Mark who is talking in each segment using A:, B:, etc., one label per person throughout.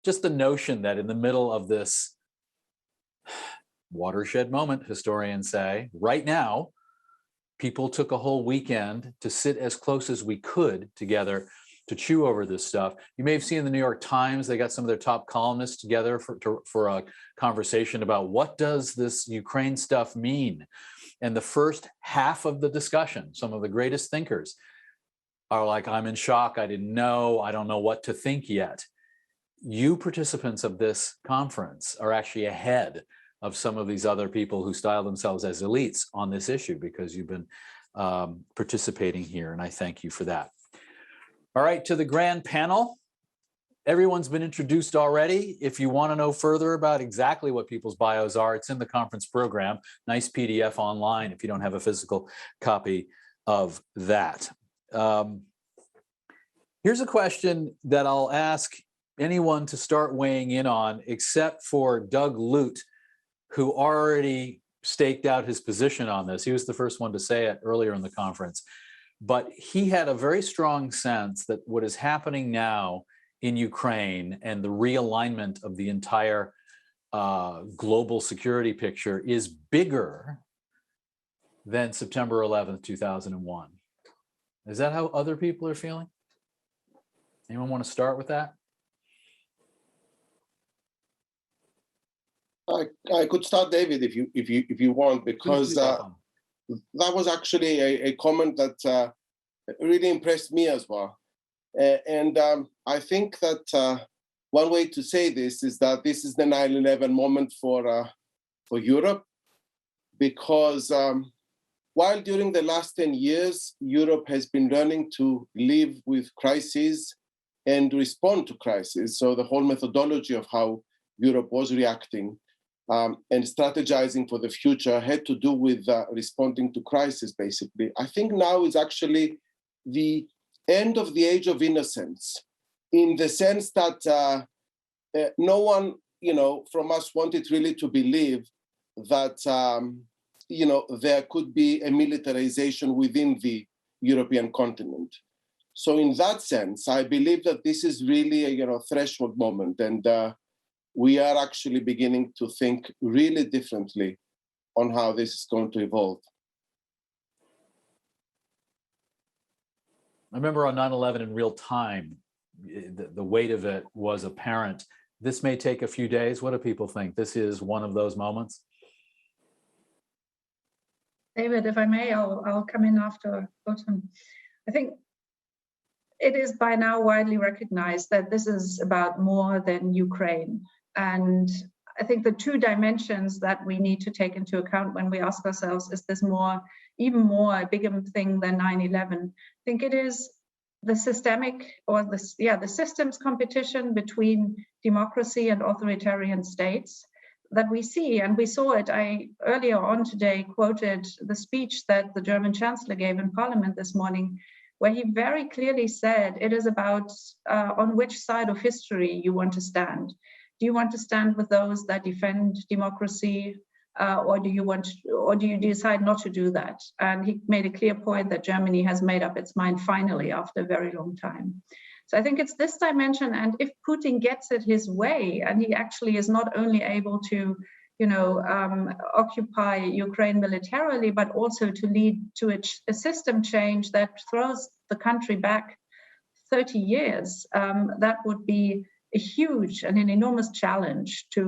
A: just the notion that in the middle of this watershed moment, historians say, right now, people took a whole weekend to sit as close as we could together to chew over this stuff. You may have seen in the New York Times, they got some of their top columnists together for a conversation about what does this Ukraine stuff mean? And the first half of the discussion, some of the greatest thinkers are like, I'm in shock, I didn't know, I don't know what to think yet. You participants of this conference are actually ahead of some of these other people who style themselves as elites on this issue because you've been participating here, and I thank you for that. All right, to the grand panel. Everyone's been introduced already. If you want to know further about exactly what people's bios are, it's in the conference program. Nice PDF online if you don't have a physical copy of that. Here's a question that I'll ask anyone to start weighing in on, except for Doug Lute, who already staked out his position on this. He was the first one to say it earlier in the conference. But he had a very strong sense that what is happening now in Ukraine and the realignment of the entire global security picture is bigger than September 11th, 2001. Is that how other people are feeling? Anyone want to start with that?
B: I could start, David, if you want, because that was actually a comment that really impressed me as well. And I think that one way to say this is that this is the 9/11 moment for Europe, because while during the last 10 years, Europe has been learning to live with crises and respond to crises. So the whole methodology of how Europe was reacting and strategizing for the future had to do with responding to crisis, basically. I think now is actually the end of the age of innocence, in the sense that no one, from us wanted really to believe that, there could be a militarization within the European continent. So in that sense, I believe that this is really a threshold moment, and we are actually beginning to think really differently on how this is going to evolve.
A: I remember on 9/11 in real time, the weight of it was apparent. This may take a few days. What do people think? This is one of those moments?
C: David, if I may, I'll come in after Gautam. I think it is by now widely recognized that this is about more than Ukraine. And I think the two dimensions that we need to take into account when we ask ourselves, is this even more a bigger thing than 9/11? I think it is the systemic or the systems competition between democracy and authoritarian states that we see, and we saw it. I earlier on today quoted the speech that the German Chancellor gave in Parliament this morning, where he very clearly said it is about on which side of history you want to stand. Do you want to stand with those that defend democracy, or do you decide not to do that? And he made a clear point that Germany has made up its mind finally after a very long time. So I think it's this dimension, and if Putin gets it his way, and he actually is not only able to, occupy Ukraine militarily, but also to lead to a system change that throws the country back 30 years, that would be a huge and an enormous challenge to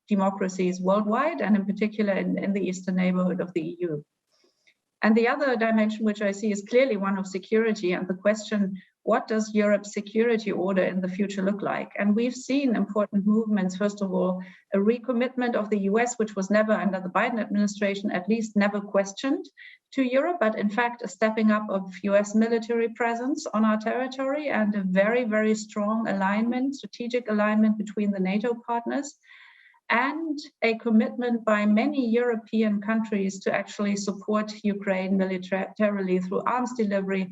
C: democracies worldwide, and in particular in the eastern neighborhood of the EU. And the other dimension, which I see, is clearly one of security, and the question, what does Europe's security order in the future look like? And we've seen important movements. First of all, a recommitment of the US, which was never under the Biden administration, at least never questioned, to Europe, but in fact a stepping up of US military presence on our territory, and a very, very strong alignment, strategic alignment between the NATO partners, and a commitment by many European countries to actually support Ukraine militarily through arms delivery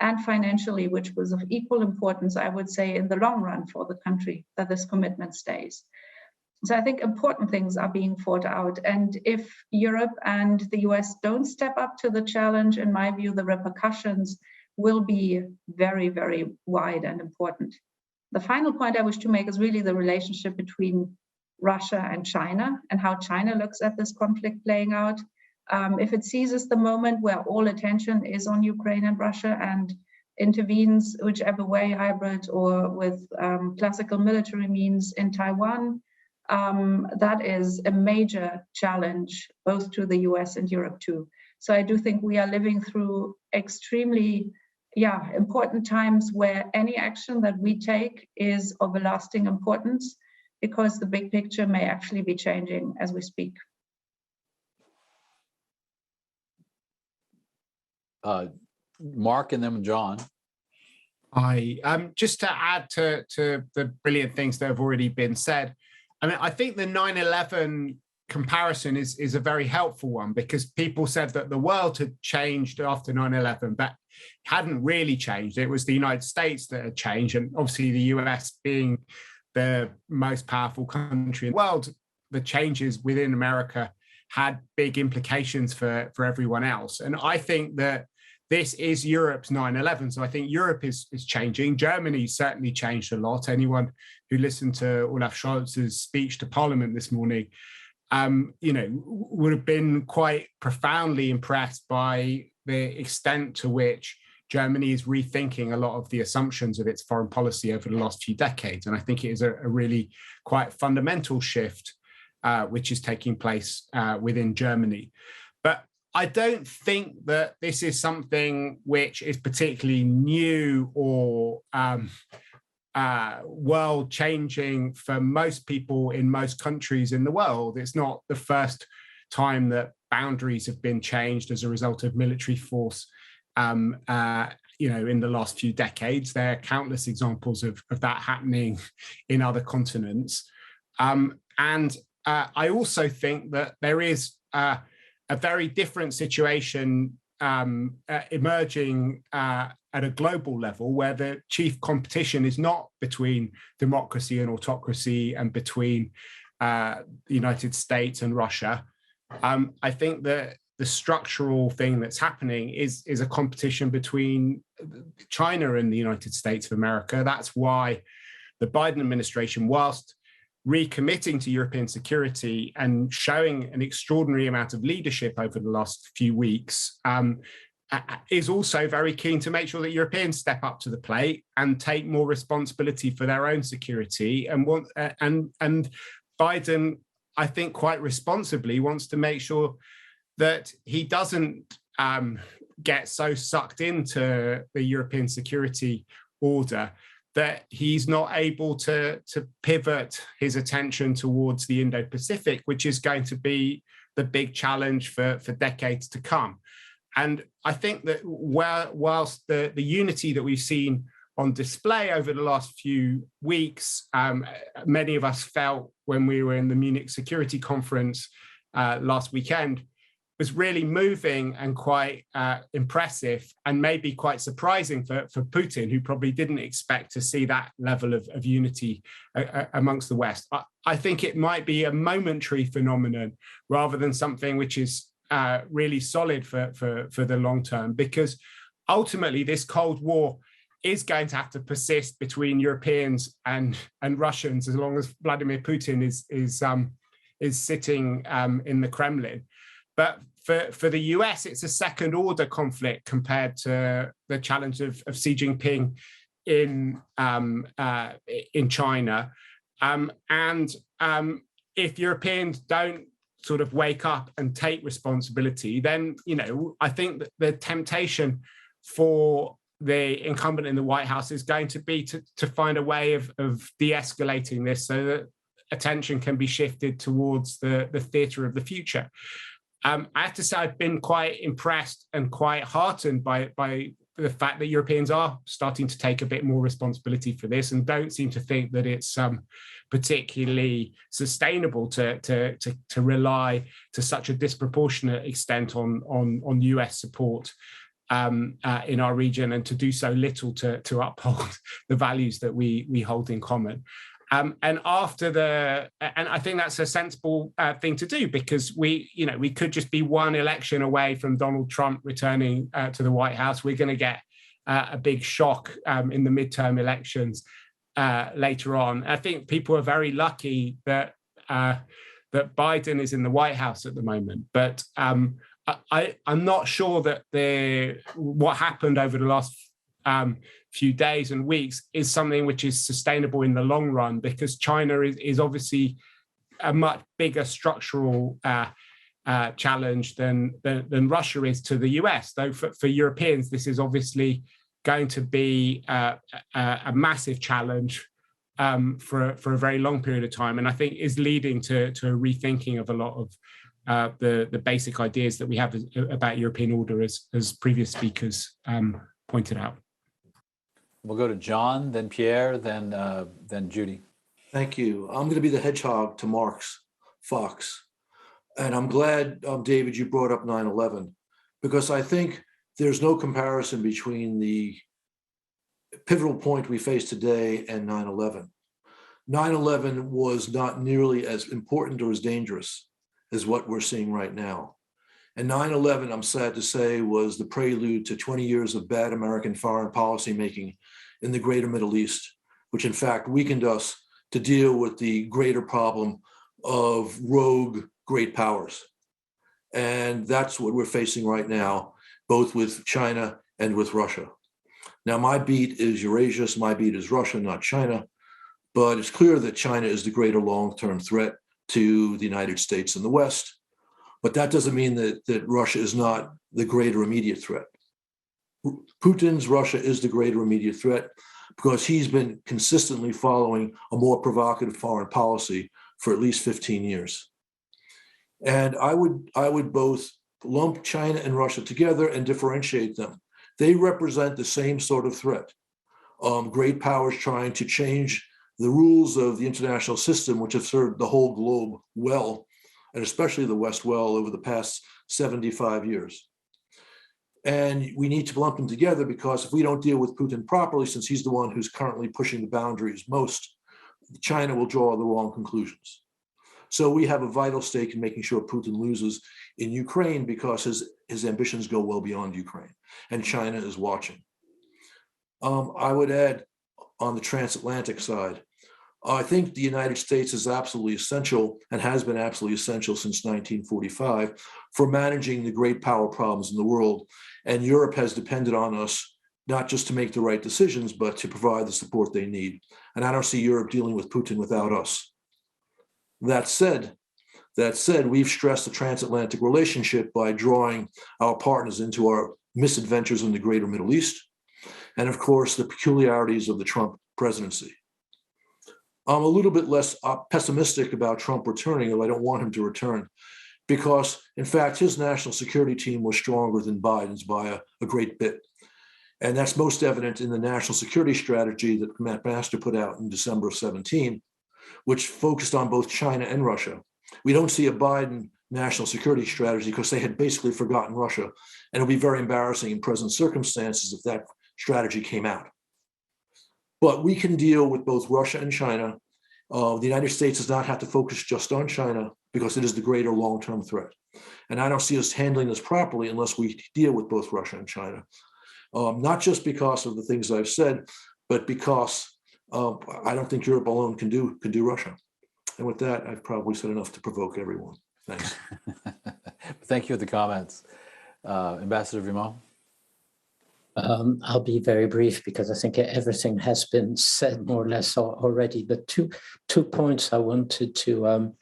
C: and financially, which was of equal importance, I would say, in the long run for the country, that this commitment stays. So I think important things are being fought out. And if Europe and the US don't step up to the challenge, in my view, the repercussions will be very, very wide and important. The final point I wish to make is really the relationship between Russia and China and how China looks at this conflict playing out. If it seizes the moment where all attention is on Ukraine and Russia and intervenes whichever way, hybrid or with classical military means in Taiwan, that is a major challenge both to the US and Europe too. So I do think we are living through extremely important times where any action that we take is of a lasting importance, because the big picture may actually be changing as we speak.
A: Mark and then John.
D: Just to add to the brilliant things that have already been said, I mean, I think the 9/11 comparison is a very helpful one, because people said that the world had changed after 9/11, but hadn't really changed. It was the United States that had changed, and obviously the US being the most powerful country in the world, the changes within America had big implications for everyone else. And I think that this is Europe's 9/11. So I think Europe is changing. Germany certainly changed a lot. Anyone who listened to Olaf Scholz's speech to Parliament this morning, would have been quite profoundly impressed by the extent to which Germany is rethinking a lot of the assumptions of its foreign policy over the last few decades. And I think it is a really quite fundamental shift which is taking place within Germany. But I don't think that this is something which is particularly new or world-changing for most people in most countries in the world. It's not the first time that boundaries have been changed as a result of military force. In the last few decades. There are countless examples of that happening in other continents. I also think that there is a very different situation emerging at a global level, where the chief competition is not between democracy and autocracy and between the United States and Russia. I think that the structural thing that's happening is a competition between China and the United States of America. That's why the Biden administration, whilst recommitting to European security and showing an extraordinary amount of leadership over the last few weeks, is also very keen to make sure that Europeans step up to the plate and take more responsibility for their own security. And Biden, I think, quite responsibly wants to make sure that he doesn't get so sucked into the European security order that he's not able to pivot his attention towards the Indo-Pacific, which is going to be the big challenge for decades to come. And I think that whilst the unity that we've seen on display over the last few weeks, many of us felt when we were in the Munich Security Conference last weekend, was really moving and quite impressive, and maybe quite surprising for Putin, who probably didn't expect to see that level of unity amongst the West. I think it might be a momentary phenomenon rather than something which is really solid for the long term, because ultimately this Cold War is going to have to persist between Europeans and Russians as long as Vladimir Putin is sitting in the Kremlin. But for the US, it's a second order conflict compared to the challenge of Xi Jinping in China. If Europeans don't sort of wake up and take responsibility, then, I think that the temptation for the incumbent in the White House is going to be to find a way of de-escalating this so that attention can be shifted towards the theatre of the future. I have to say I've been quite impressed and quite heartened by the fact that Europeans are starting to take a bit more responsibility for this and don't seem to think that it's particularly sustainable to rely to such a disproportionate extent on US support in our region, and to do so little to uphold the values that we hold in common. And I think that's a sensible thing to do, because we could just be one election away from Donald Trump returning to the White House. We're going to get a big shock in the midterm elections, later on. I think people are very lucky that that Biden is in the White House at the moment, but I'm not sure that what happened over the last few days and weeks is something which is sustainable in the long run, because China is obviously a much bigger structural challenge than Russia is to the US. Though for Europeans, this is obviously going to be a massive challenge for a very long period of time, and I think is leading to a rethinking of a lot of the basic ideas that we have about European order, as previous speakers pointed out.
A: We'll go to John, then Pierre, then Judy.
E: Thank you. I'm going to be the hedgehog to Mark's fox. And I'm glad, David, you brought up 9/11, because I think there's no comparison between the pivotal point we face today and 9/11. 9/11 was not nearly as important or as dangerous as what we're seeing right now. And 9/11, I'm sad to say, was the prelude to 20 years of bad American foreign policy making in the greater Middle East, which in fact weakened us to deal with the greater problem of rogue great powers. And that's what we're facing right now, both with China and with Russia. Now, my beat is Eurasia, my beat is Russia, not China, but it's clear that China is the greater long-term threat to the United States and the West. But that doesn't mean that Russia is not the greater immediate threat. Putin's Russia is the greater immediate threat because he's been consistently following a more provocative foreign policy for at least 15 years. And I would both lump China and Russia together and differentiate them. They represent the same sort of threat. Great powers trying to change the rules of the international system, which have served the whole globe well, and especially the West well, over the past 75 years. And we need to lump them together, because if we don't deal with Putin properly, since he's the one who's currently pushing the boundaries most, China will draw the wrong conclusions. So we have a vital stake in making sure Putin loses in Ukraine, because his ambitions go well beyond Ukraine, and China is watching. I would add, on the transatlantic side, I think the United States is absolutely essential, and has been absolutely essential since 1945, for managing the great power problems in the world. And Europe has depended on us, not just to make the right decisions, but to provide the support they need. And I don't see Europe dealing with Putin without us. That said, we've stressed the transatlantic relationship by drawing our partners into our misadventures in the greater Middle East, and of course, the peculiarities of the Trump presidency. I'm a little bit less pessimistic about Trump returning, though I don't want him to return, because in fact, his national security team was stronger than Biden's by a great bit. And that's most evident in the national security strategy that Matt Master put out in December of 17, which focused on both China and Russia. We don't see a Biden national security strategy because they had basically forgotten Russia. And it'll be very embarrassing in present circumstances if that strategy came out. But we can deal with both Russia and China. The United States does not have to focus just on China, because it is the greater long-term threat. And I don't see us handling this properly unless we deal with both Russia and China. Not just because of the things I've said, but because I don't think Europe alone can do Russia. And with that, I've probably said enough to provoke everyone. Thanks.
A: Thank you for the comments. Ambassador Vimont?
F: I'll be very brief, because I think everything has been said more or less already. But two points I wanted to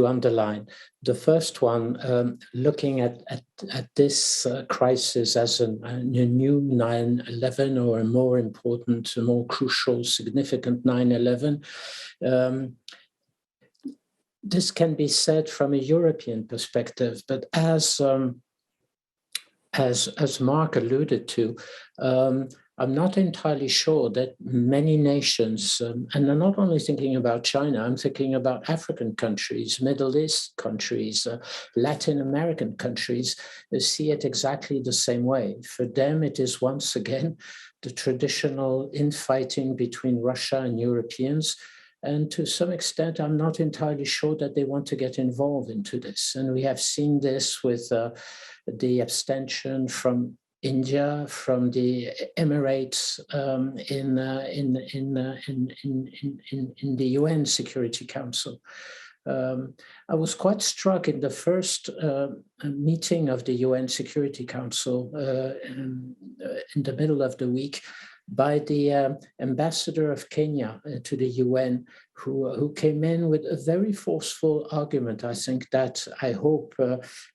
F: underline. The first one, looking at this crisis as a new 9/11, or a more important, a more crucial, significant 9/11, this can be said from a European perspective, but as Mark alluded to, I'm not entirely sure that many nations, and I'm not only thinking about China, I'm thinking about African countries, Middle East countries, Latin American countries, see it exactly the same way. For them, it is once again the traditional infighting between Russia and Europeans. And to some extent, I'm not entirely sure that they want to get involved into this. And we have seen this with the abstention from India, from the Emirates, in the UN Security Council. I was quite struck in the first meeting of the UN Security Council in the middle of the week by the ambassador of Kenya to the UN, who came in with a very forceful argument, I think, that I hope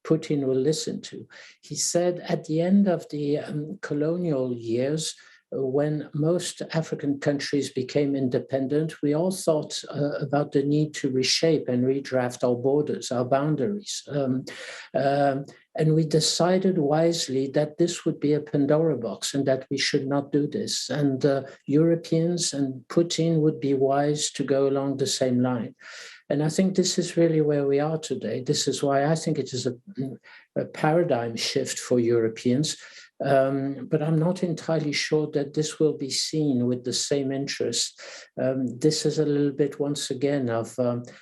F: Putin will listen to. He said at the end of the colonial years, when most African countries became independent, we all thought about the need to reshape and redraft our borders, our boundaries. And we decided wisely that this would be a Pandora box and that we should not do this. And Europeans and Putin would be wise to go along the same line. And I think this is really where we are today. This is why I think it is a paradigm shift for Europeans. But I'm not entirely sure that this will be seen with the same interest. This is a little bit, once again, of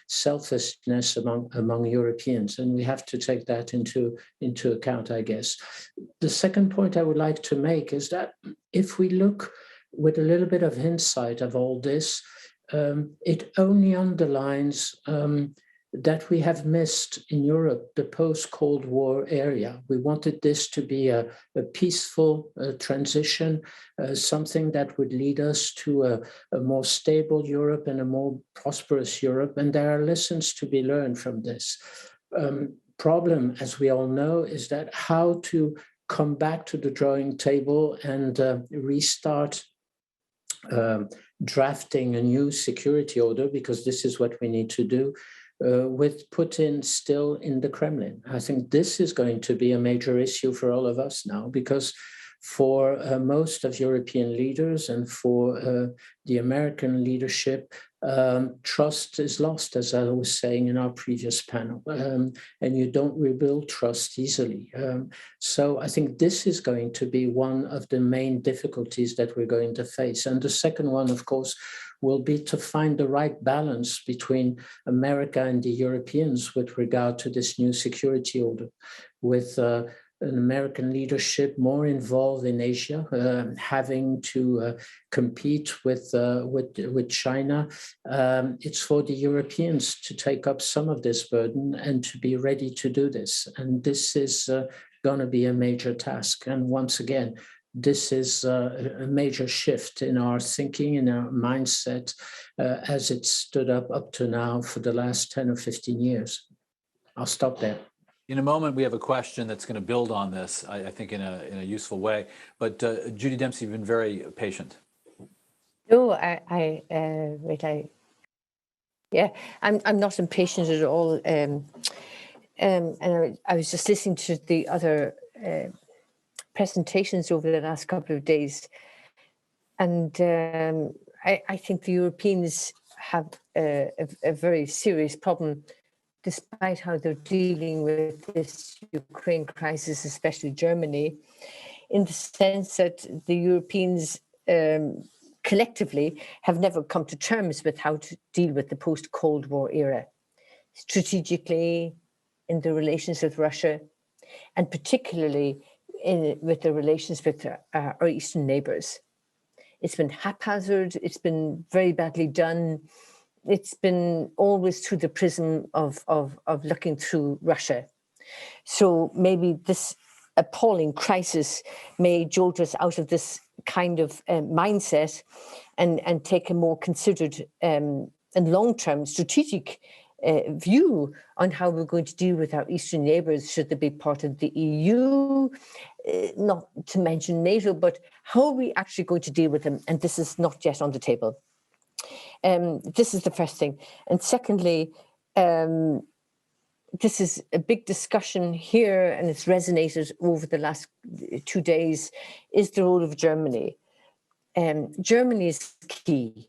F: selfishness among Europeans, and we have to take that into account, I guess. The second point I would like to make is that if we look with a little bit of insight of all this, it only underlines that we have missed in Europe the post-Cold War area. We wanted this to be a peaceful transition, something that would lead us to a more stable Europe and a more prosperous Europe. And there are lessons to be learned from this. Problem, as we all know, is that how to come back to the drawing table and restart drafting a new security order, because this is what we need to do, with Putin still in the Kremlin. I think this is going to be a major issue for all of us now, because for most of European leaders and for the American leadership, trust is lost, as I was saying in our previous panel, and you don't rebuild trust easily. So I think this is going to be one of the main difficulties that we're going to face. And the second one, of course, will be to find the right balance between America and the Europeans with regard to this new security order, with an American leadership more involved in Asia, having to compete with China. It's for the Europeans to take up some of this burden and to be ready to do this. And this is going to be a major task. And once again, this is a major shift in our thinking, in our mindset, as it stood up to now for the last 10 or 15 years. I'll stop there.
A: In a moment, we have a question that's going to build on this, I think, in a useful way. But Judy Dempsey, you've been very patient.
G: No, I'm not impatient at all. And I was just listening to the other presentations over the last couple of days, and I think the Europeans have a very serious problem, despite how they're dealing with this Ukraine crisis, especially Germany, in the sense that the Europeans collectively have never come to terms with how to deal with the post-Cold War era, strategically, in the relations with Russia, and particularly with the relations with our eastern neighbours. It's been haphazard, it's been very badly done. It's been always through the prism of looking through Russia. So maybe this appalling crisis may jolt us out of this kind of mindset and take a more considered and long-term strategic view on how we're going to deal with our eastern neighbours. Should they be part of the EU? Not to mention NATO, but how are we actually going to deal with them? And this is not yet on the table. This is the first thing. And secondly, this is a big discussion here, and it's resonated over the last 2 days, is the role of Germany. Germany is key.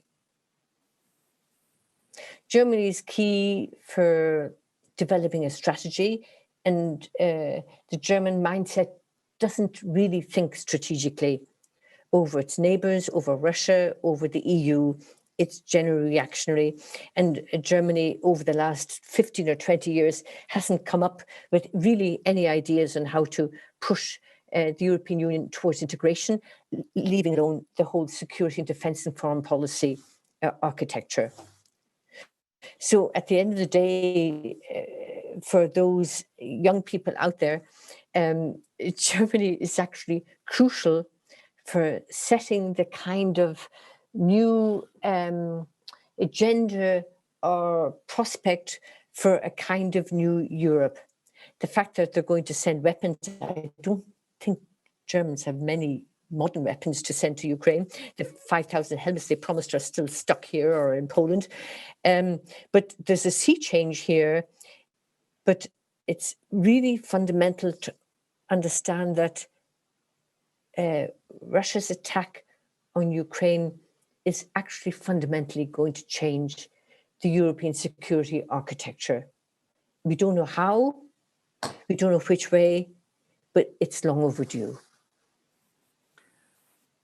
G: Germany is key for developing a strategy, and the German mindset doesn't really think strategically over its neighbours, over Russia, over the EU. It's generally reactionary. And Germany, over the last 15 or 20 years, hasn't come up with really any ideas on how to push the European Union towards integration, leaving alone the whole security and defence and foreign policy architecture. So at the end of the day, for those young people out there, Germany is actually crucial for setting the kind of new agenda or prospect for a kind of new Europe. The fact that they're going to send weapons, I don't think Germans have many modern weapons to send to Ukraine. The 5,000 helmets they promised are still stuck here or in Poland. But there's a sea change here. But it's really fundamental to understand that Russia's attack on Ukraine is actually fundamentally going to change the European security architecture. We don't know how, we don't know which way, but it's long overdue.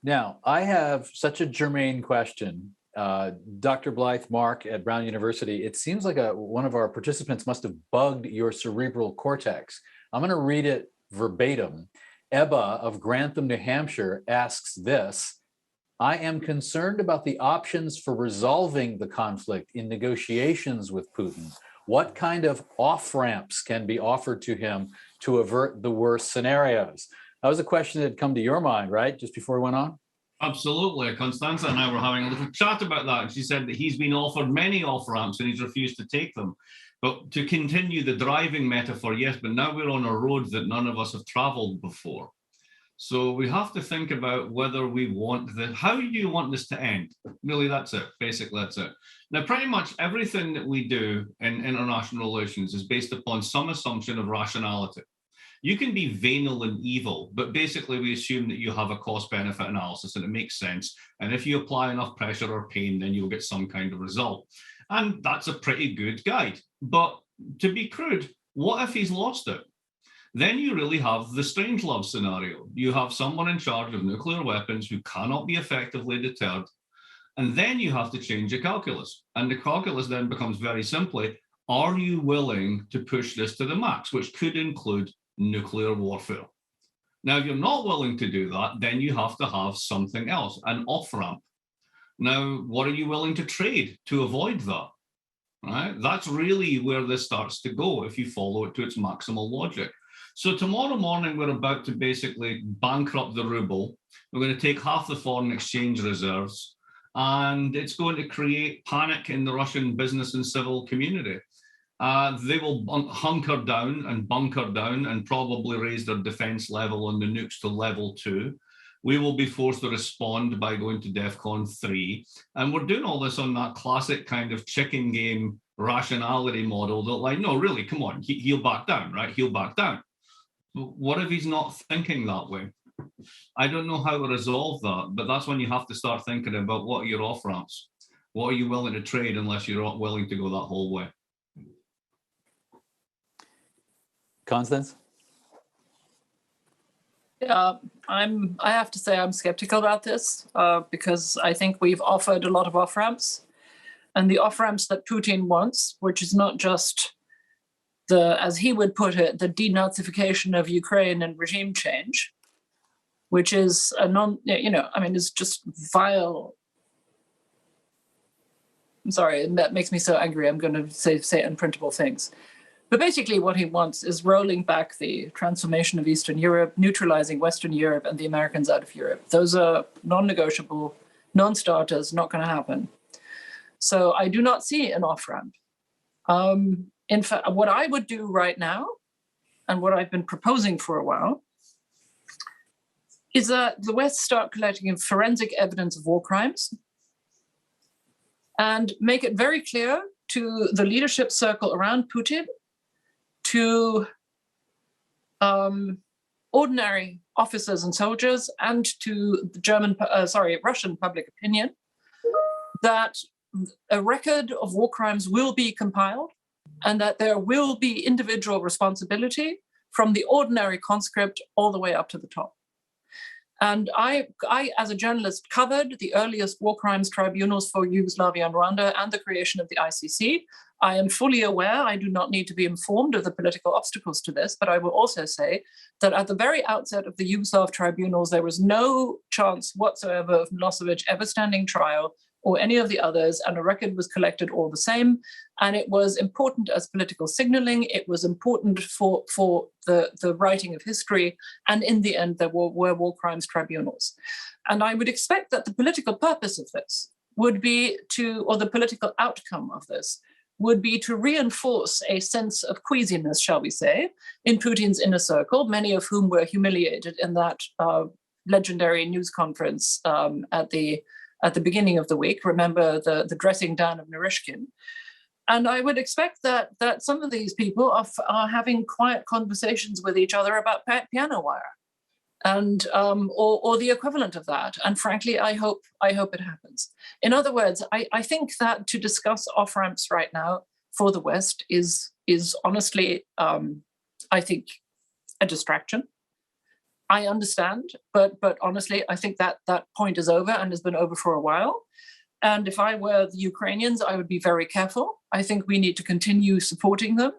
A: Now, I have such a germane question. Dr. Blythe Mark at Brown University, it seems like one of our participants must have bugged your cerebral cortex. I'm going to read it verbatim. Ebba of Grantham, New Hampshire asks this: I am concerned about the options for resolving the conflict in negotiations with Putin. What kind of off-ramps can be offered to him to avert the worst scenarios? That was a question that had come to your mind, right? Just before we went on?
H: Absolutely. Constanza and I were having a little chat about that. She said that he's been offered many off-ramps and he's refused to take them. But to continue the driving metaphor, yes, but now we're on a road that none of us have traveled before. So we have to think about whether we want how do you want this to end? Really, that's it. Basically, that's it. Now, pretty much everything that we do in international relations is based upon some assumption of rationality. You can be venal and evil, but basically we assume that you have a cost-benefit analysis and it makes sense. And if you apply enough pressure or pain, then you'll get some kind of result. And that's a pretty good guide. But to be crude, what if he's lost it? Then you really have the Strangelove scenario. You have someone in charge of nuclear weapons who cannot be effectively deterred. And then you have to change your calculus. And the calculus then becomes very simply, are you willing to push this to the max, which could include nuclear warfare? Now, if you're not willing to do that, then you have to have something else, an off-ramp. Now, what are you willing to trade to avoid that? Right? That's really where this starts to go if you follow it to its maximal logic. So tomorrow morning, we're about to basically bankrupt the ruble. We're going to take half the foreign exchange reserves, and it's going to create panic in the Russian business and civil community. They will hunker down and bunker down and probably raise their defense level on the nukes to level 2. We will be forced to respond by going to DEFCON 3. And we're doing all this on that classic kind of chicken game rationality model that, like, no, really, come on, he'll back down, right? He'll back down. But what if he's not thinking that way? I don't know how to resolve that, but that's when you have to start thinking about what are your off-ramps? What are you willing to trade unless you're not willing to go that whole way?
A: Constance?
I: Yeah, I have to say I'm skeptical about this because I think we've offered a lot of off-ramps, and the off-ramps that Putin wants, which is not just the, as he would put it, the denazification of Ukraine and regime change, which is a it's just vile. I'm sorry, that makes me so angry. I'm going to say unprintable things. But basically what he wants is rolling back the transformation of Eastern Europe, neutralizing Western Europe and the Americans out of Europe. Those are non-negotiable, non-starters, not going to happen. So I do not see an off-ramp. In fact, what I would do right now, and what I've been proposing for a while, is that the West start collecting forensic evidence of war crimes and make it very clear to the leadership circle around Putin, to ordinary officers and soldiers, and to the Russian public opinion, that a record of war crimes will be compiled and that there will be individual responsibility from the ordinary conscript all the way up to the top. And I, as a journalist, covered the earliest war crimes tribunals for Yugoslavia and Rwanda and the creation of the ICC. I am fully aware, I do not need to be informed of the political obstacles to this, but I will also say that at the very outset of the Yugoslav tribunals, there was no chance whatsoever of Milosevic ever standing trial or any of the others, and a record was collected all the same. And it was important as political signaling. It was important for the writing of history. And in the end, there were war crimes tribunals. And I would expect that the political purpose of this would be to, or the political outcome of this, would be to reinforce a sense of queasiness, shall we say, in Putin's inner circle, many of whom were humiliated in that legendary news conference at the beginning of the week. Remember the dressing down of Narishkin. And I would expect that some of these people are having quiet conversations with each other about piano wire, and or the equivalent of that. And frankly, I hope it happens. In other words, I think that to discuss off-ramps right now for the West is honestly, I think, a distraction. I understand, but honestly, I think that point is over and has been over for a while. And if I were the Ukrainians, I would be very careful. I think we need to continue supporting them.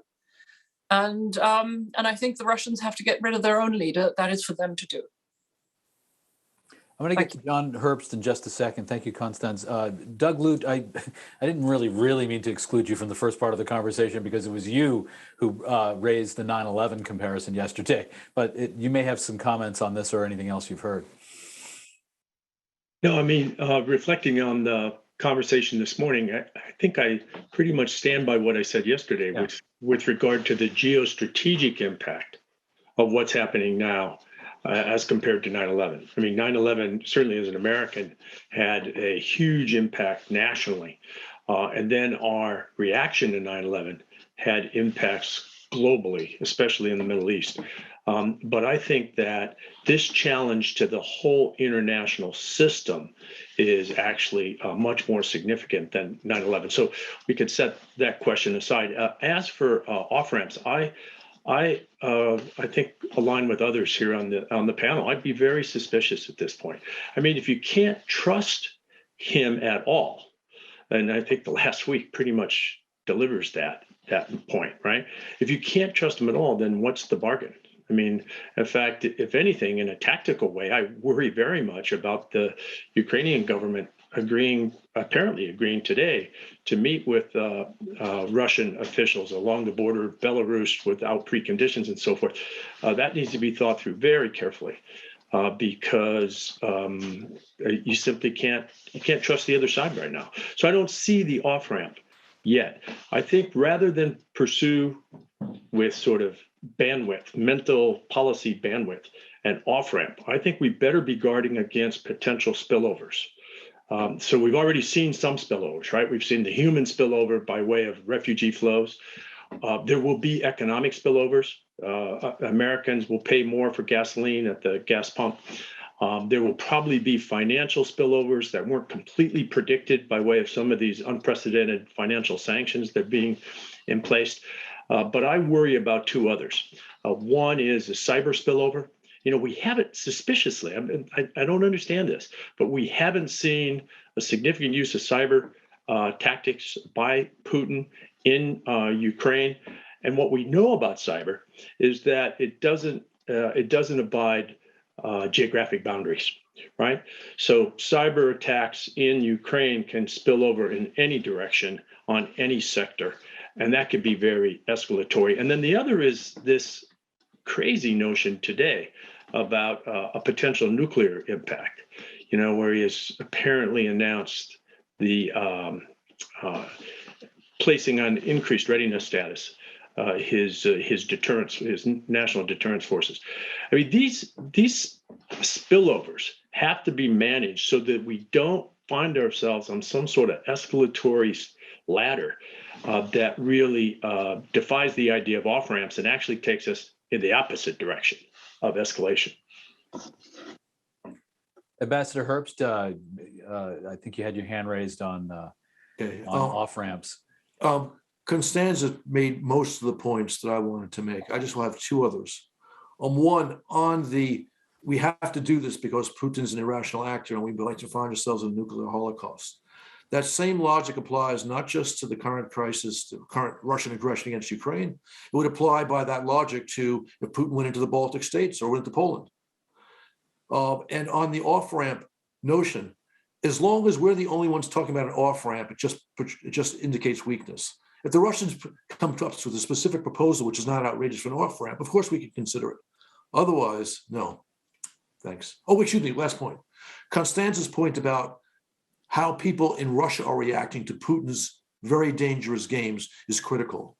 I: And I think the Russians have to get rid of their own leader. That is for them to do.
A: I'm going to get to John Herbst in just a second. Thank you, Constance. Doug Lute, I didn't really mean to exclude you from the first part of the conversation because it was you who raised the 9/11 comparison yesterday. But you may have some comments on this or anything else you've heard.
J: No, I mean, reflecting on the conversation this morning, I think I pretty much stand by what I said yesterday with regard to the geostrategic impact of what's happening now. As compared to 9/11. I mean, 9/11, certainly as an American, had a huge impact nationally. And then our reaction to 9/11 had impacts globally, especially in the Middle East. But I think that this challenge to the whole international system is actually much more significant than 9/11. So we could set that question aside. As for off-ramps, I think, align with others here on the panel. I'd be very suspicious at this point. I mean, if you can't trust him at all, and I think the last week pretty much delivers that point, right? If you can't trust him at all, then what's the bargain? I mean, in fact, if anything, in a tactical way, I worry very much about the Ukrainian government apparently agreeing today to meet with Russian officials along the border of Belarus without preconditions and so forth. That needs to be thought through very carefully because you simply can't trust the other side right now. So I don't see the off-ramp yet. I think rather than pursue with sort of bandwidth, mental policy bandwidth, and off-ramp, I think we better be guarding against potential spillovers. So we've already seen some spillovers, right? We've seen the human spillover by way of refugee flows. There will be economic spillovers. Americans will pay more for gasoline at the gas pump. There will probably be financial spillovers that weren't completely predicted by way of some of these unprecedented financial sanctions that are being in place. But I worry about two others. One is a cyber spillover. You know, we haven't suspiciously, I don't understand this, but we haven't seen a significant use of cyber tactics by Putin in Ukraine. And what we know about cyber is that it doesn't abide geographic boundaries, right? So cyber attacks in Ukraine can spill over in any direction on any sector, and that can be very escalatory. And then the other is this crazy notion today about a potential nuclear impact, you know, where he has apparently announced the placing on increased readiness status his deterrence, his national deterrence forces. I mean, these spillovers have to be managed so that we don't find ourselves on some sort of escalatory ladder that really defies the idea of off-ramps and actually takes us in the opposite direction of escalation.
A: Ambassador Herbst, I think you had your hand raised on off-ramps.
E: Constanza made most of the points that I wanted to make. I just will have two others. One, on the we have to do this because Putin's an irrational actor and we'd like to find ourselves in a nuclear holocaust. That same logic applies not just to the current crisis, the current Russian aggression against Ukraine. It would apply by that logic to if Putin went into the Baltic states or went into Poland. And on the off-ramp notion, as long as we're the only ones talking about an off-ramp, it just indicates weakness. If the Russians come to us with a specific proposal, which is not outrageous for an off-ramp, of course we could consider it. Otherwise, no. Thanks. Oh, excuse me, last point. Constanza's point about how people in Russia are reacting to Putin's very dangerous games is critical.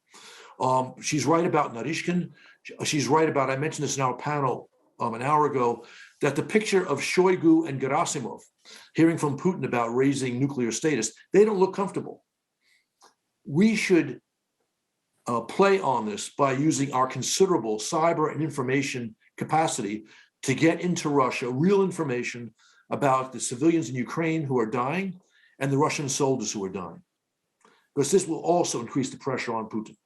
E: She's right about Narishkin. She's right about, I mentioned this in our panel an hour ago, that the picture of Shoigu and Gerasimov hearing from Putin about raising nuclear status, they don't look comfortable. We should play on this by using our considerable cyber and information capacity to get into Russia real information about the civilians in Ukraine who are dying and the Russian soldiers who are dying, because this will also increase the pressure on Putin.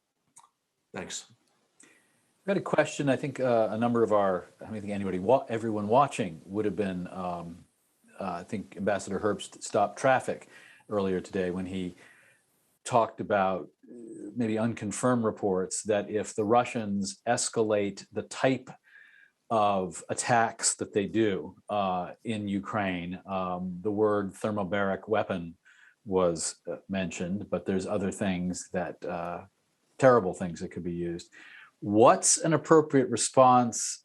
E: Thanks.
A: I've got a question. I think a number of I don't think everyone watching would have been, I think Ambassador Herbst stopped traffic earlier today when he talked about maybe unconfirmed reports that if the Russians escalate the type of attacks that they do in Ukraine, the word thermobaric weapon was mentioned, but there's other things that, terrible things that could be used. What's an appropriate response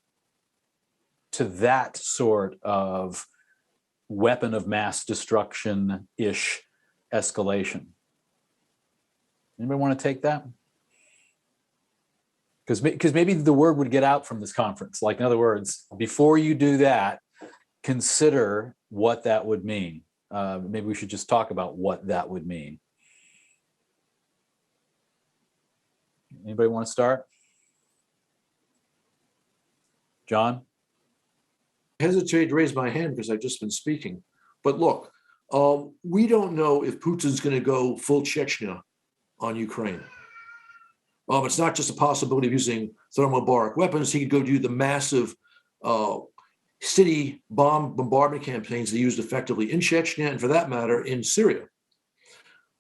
A: to that sort of weapon of mass destruction-ish escalation? Anybody want to take that? Because maybe the word would get out from this conference. Like, in other words, before you do that, consider what that would mean. Maybe we should just talk about what that would mean. Anybody want to start? John?
E: I hesitate to raise my hand because I've just been speaking. But look, we don't know if Putin's going to go full Chechnya on Ukraine. It's not just a possibility of using thermobaric weapons. He could go do the massive city bomb bombardment campaigns they used effectively in Chechnya and, for that matter, in Syria.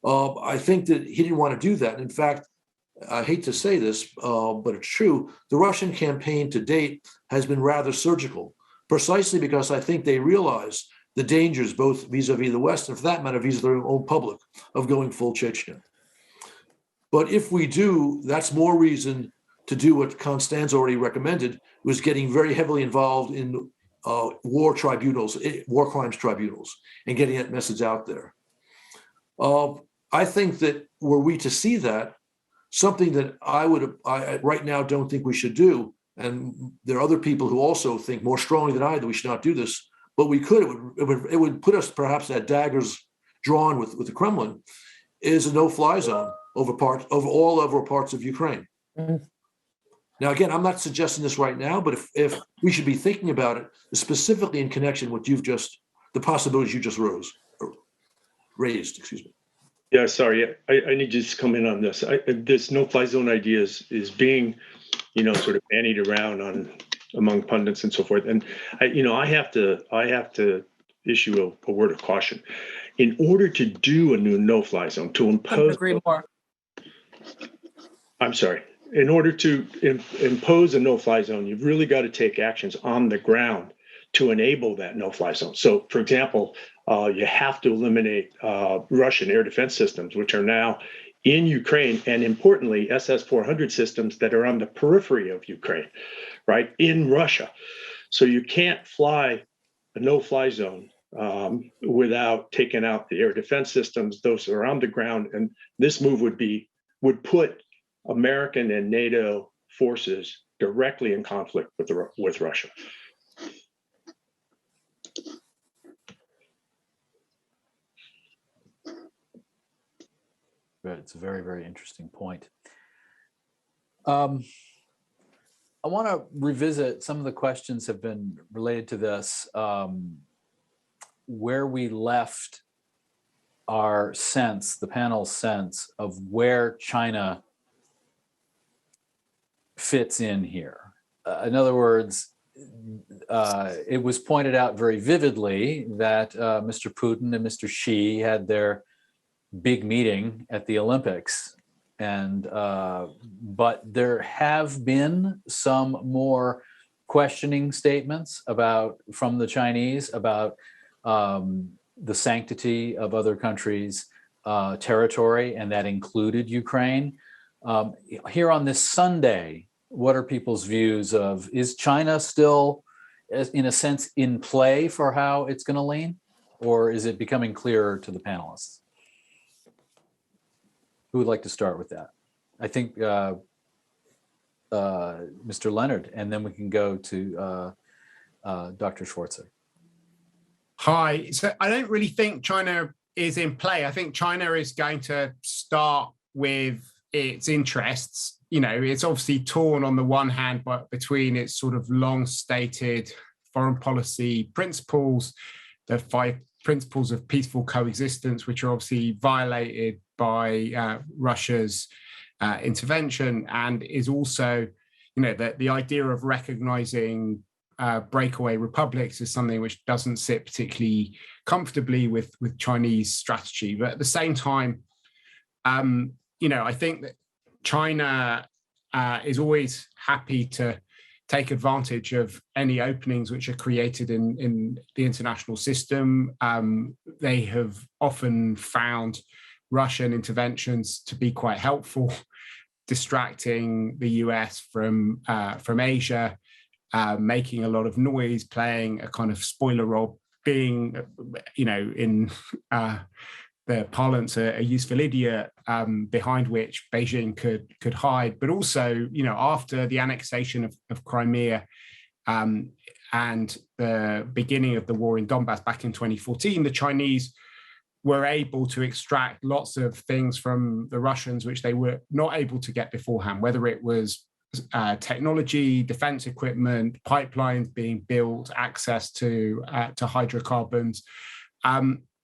E: I think that he didn't want to do that. In fact, I hate to say this, but it's true. The Russian campaign to date has been rather surgical, precisely because I think they realize the dangers, both vis-a-vis the West and, for that matter, vis-a-vis their own public, of going full Chechnya. But if we do, that's more reason to do what Constanza already recommended, was getting very heavily involved in war tribunals, war crimes tribunals, and getting that message out there. I think that were we to see that, something that I right now don't think we should do, and there are other people who also think more strongly than I that we should not do this, but we could, it would put us perhaps at daggers drawn with the Kremlin, is a no-fly zone over all parts of Ukraine. Mm-hmm. Now, again, I'm not suggesting this right now, but if we should be thinking about it specifically in connection with the possibilities you just raised, excuse me.
J: Yeah, sorry, I need to just come in on this. This no-fly zone idea is being, sort of bandied around among pundits and so forth. And I have to issue a word of caution. In order to do a new no-fly zone, to impose.
I: Couldn't agree more.
J: I'm sorry. In order to impose a no-fly zone, you've really got to take actions on the ground to enable that no-fly zone. So, for example, you have to eliminate Russian air defense systems, which are now in Ukraine, and importantly, SS-400 systems that are on the periphery of Ukraine, right, in Russia. So you can't fly a no-fly zone without taking out the air defense systems. Those are on the ground, and this move would put American and NATO forces directly in conflict with Russia.
A: It's a very, very interesting point. I want to revisit some of the questions have been related to this, where we left our sense, the panel's sense of where China fits in here. In other words, it was pointed out very vividly that Mr. Putin and Mr. Xi had their big meeting at the Olympics, and but there have been some more questioning statements from the Chinese about the sanctity of other countries' territory, and that included Ukraine. Here on this Sunday, what are people's views of, is China still, in a sense, in play for how it's going to lean, or is it becoming clearer to the panelists? Who would like to start with that? I think Mr. Leonard, and then we can go to Dr. Schwarzer.
D: Hi. So I don't really think China is in play. I think China is going to start with its interests. You know, it's obviously torn on the one hand between its sort of long-stated foreign policy principles, the 5 principles of peaceful coexistence, which are obviously violated by Russia's intervention, and is also, you know, the idea of recognizing breakaway republics is something which doesn't sit particularly comfortably with Chinese strategy. But at the same time, you know, I think that China is always happy to take advantage of any openings which are created in the international system. They have often found Russian interventions to be quite helpful, distracting the US from Asia, making a lot of noise, playing a kind of spoiler role, being, you know, in the parlance, a useful idiot behind which Beijing could hide. But also, you know, after the annexation of Crimea and the beginning of the war in Donbass back in 2014, the Chinese were able to extract lots of things from the Russians which they were not able to get beforehand, whether it was technology, defense equipment, pipelines being built, access to hydrocarbons.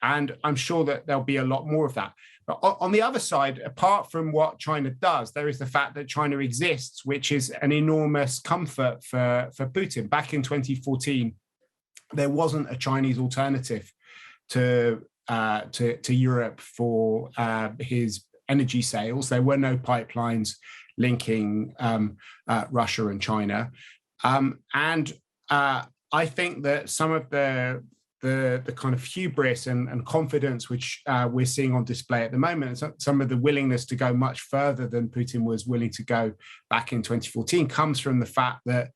D: And I'm sure that there'll be a lot more of that. But on the other side, apart from what China does, there is the fact that China exists, which is an enormous comfort for Putin. Back in 2014, there wasn't a Chinese alternative to Europe for his energy sales. There were no pipelines linking Russia and China. And I think that some of the kind of hubris and confidence which we're seeing on display at the moment, some of the willingness to go much further than Putin was willing to go back in 2014, comes from the fact that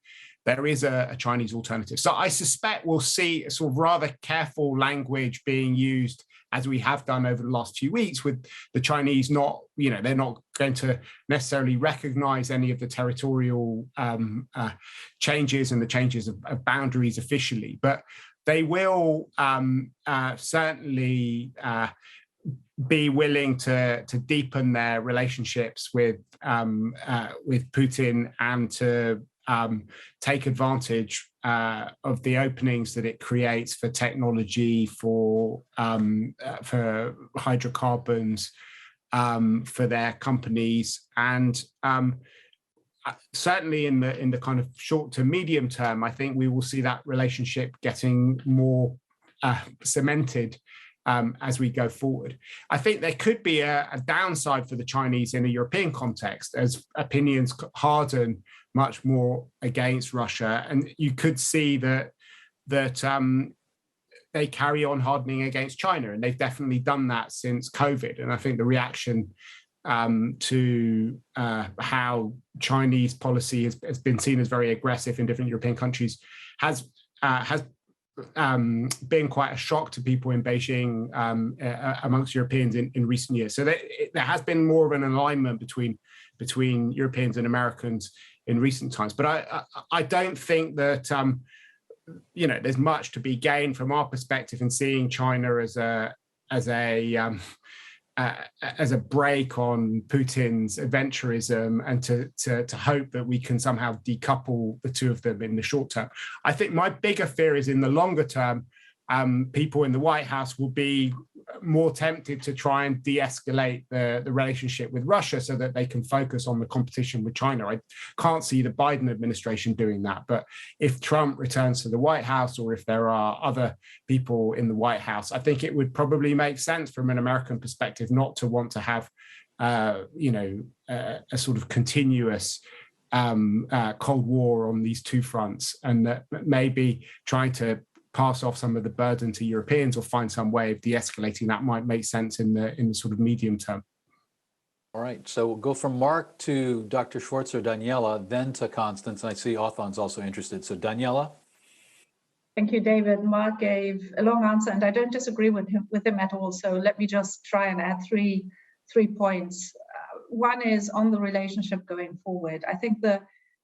D: there is a Chinese alternative. So I suspect we'll see a sort of rather careful language being used, as we have done over the last few weeks, with the Chinese not, you know, they're not going to necessarily recognize any of the territorial changes and the changes of boundaries officially, but they will certainly be willing to deepen their relationships with Putin and to take advantage of the openings that it creates for technology, for hydrocarbons, for their companies, and certainly in the kind of short to medium term, I think we will see that relationship getting more cemented as we go forward. I think there could be a downside for the Chinese in a European context as opinions harden much more against Russia, and you could see that they carry on hardening against China, and they've definitely done that since COVID. And I think the reaction to how Chinese policy has been seen as very aggressive in different European countries has been quite a shock to people in Beijing amongst Europeans in recent years. So there has been more of an alignment between Europeans and Americans in recent times. But I don't think that you know, there's much to be gained from our perspective in seeing China as a break on Putin's adventurism, and to hope that we can somehow decouple the two of them in the short term. I think my bigger fear is in the longer term, people in the White House will be more tempted to try and de-escalate the relationship with Russia so that they can focus on the competition with China. I can't see the Biden administration doing that. But if Trump returns to the White House, or if there are other people in the White House, I think it would probably make sense from an American perspective not to want to have, a sort of continuous Cold War on these two fronts, and that maybe trying to pass off some of the burden to Europeans or find some way of de-escalating that might make sense in the sort of medium term.
A: All right, so we'll go from Mark to Dr. Schwartz or Daniela, then to Constance, and I see Othon's also interested. So Daniela?
C: Thank you, David. Mark gave a long answer, and I don't disagree with him at all. So let me just try and add three points. One is on the relationship going forward. I think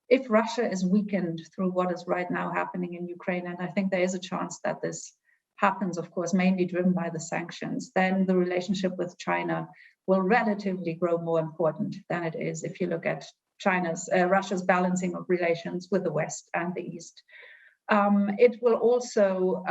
C: if Russia is weakened through what is right now happening in Ukraine, and I think there is a chance that this happens, of course, mainly driven by the sanctions, then the relationship with China will relatively grow more important than it is if you look at Russia's balancing of relations with the West and the East. It will also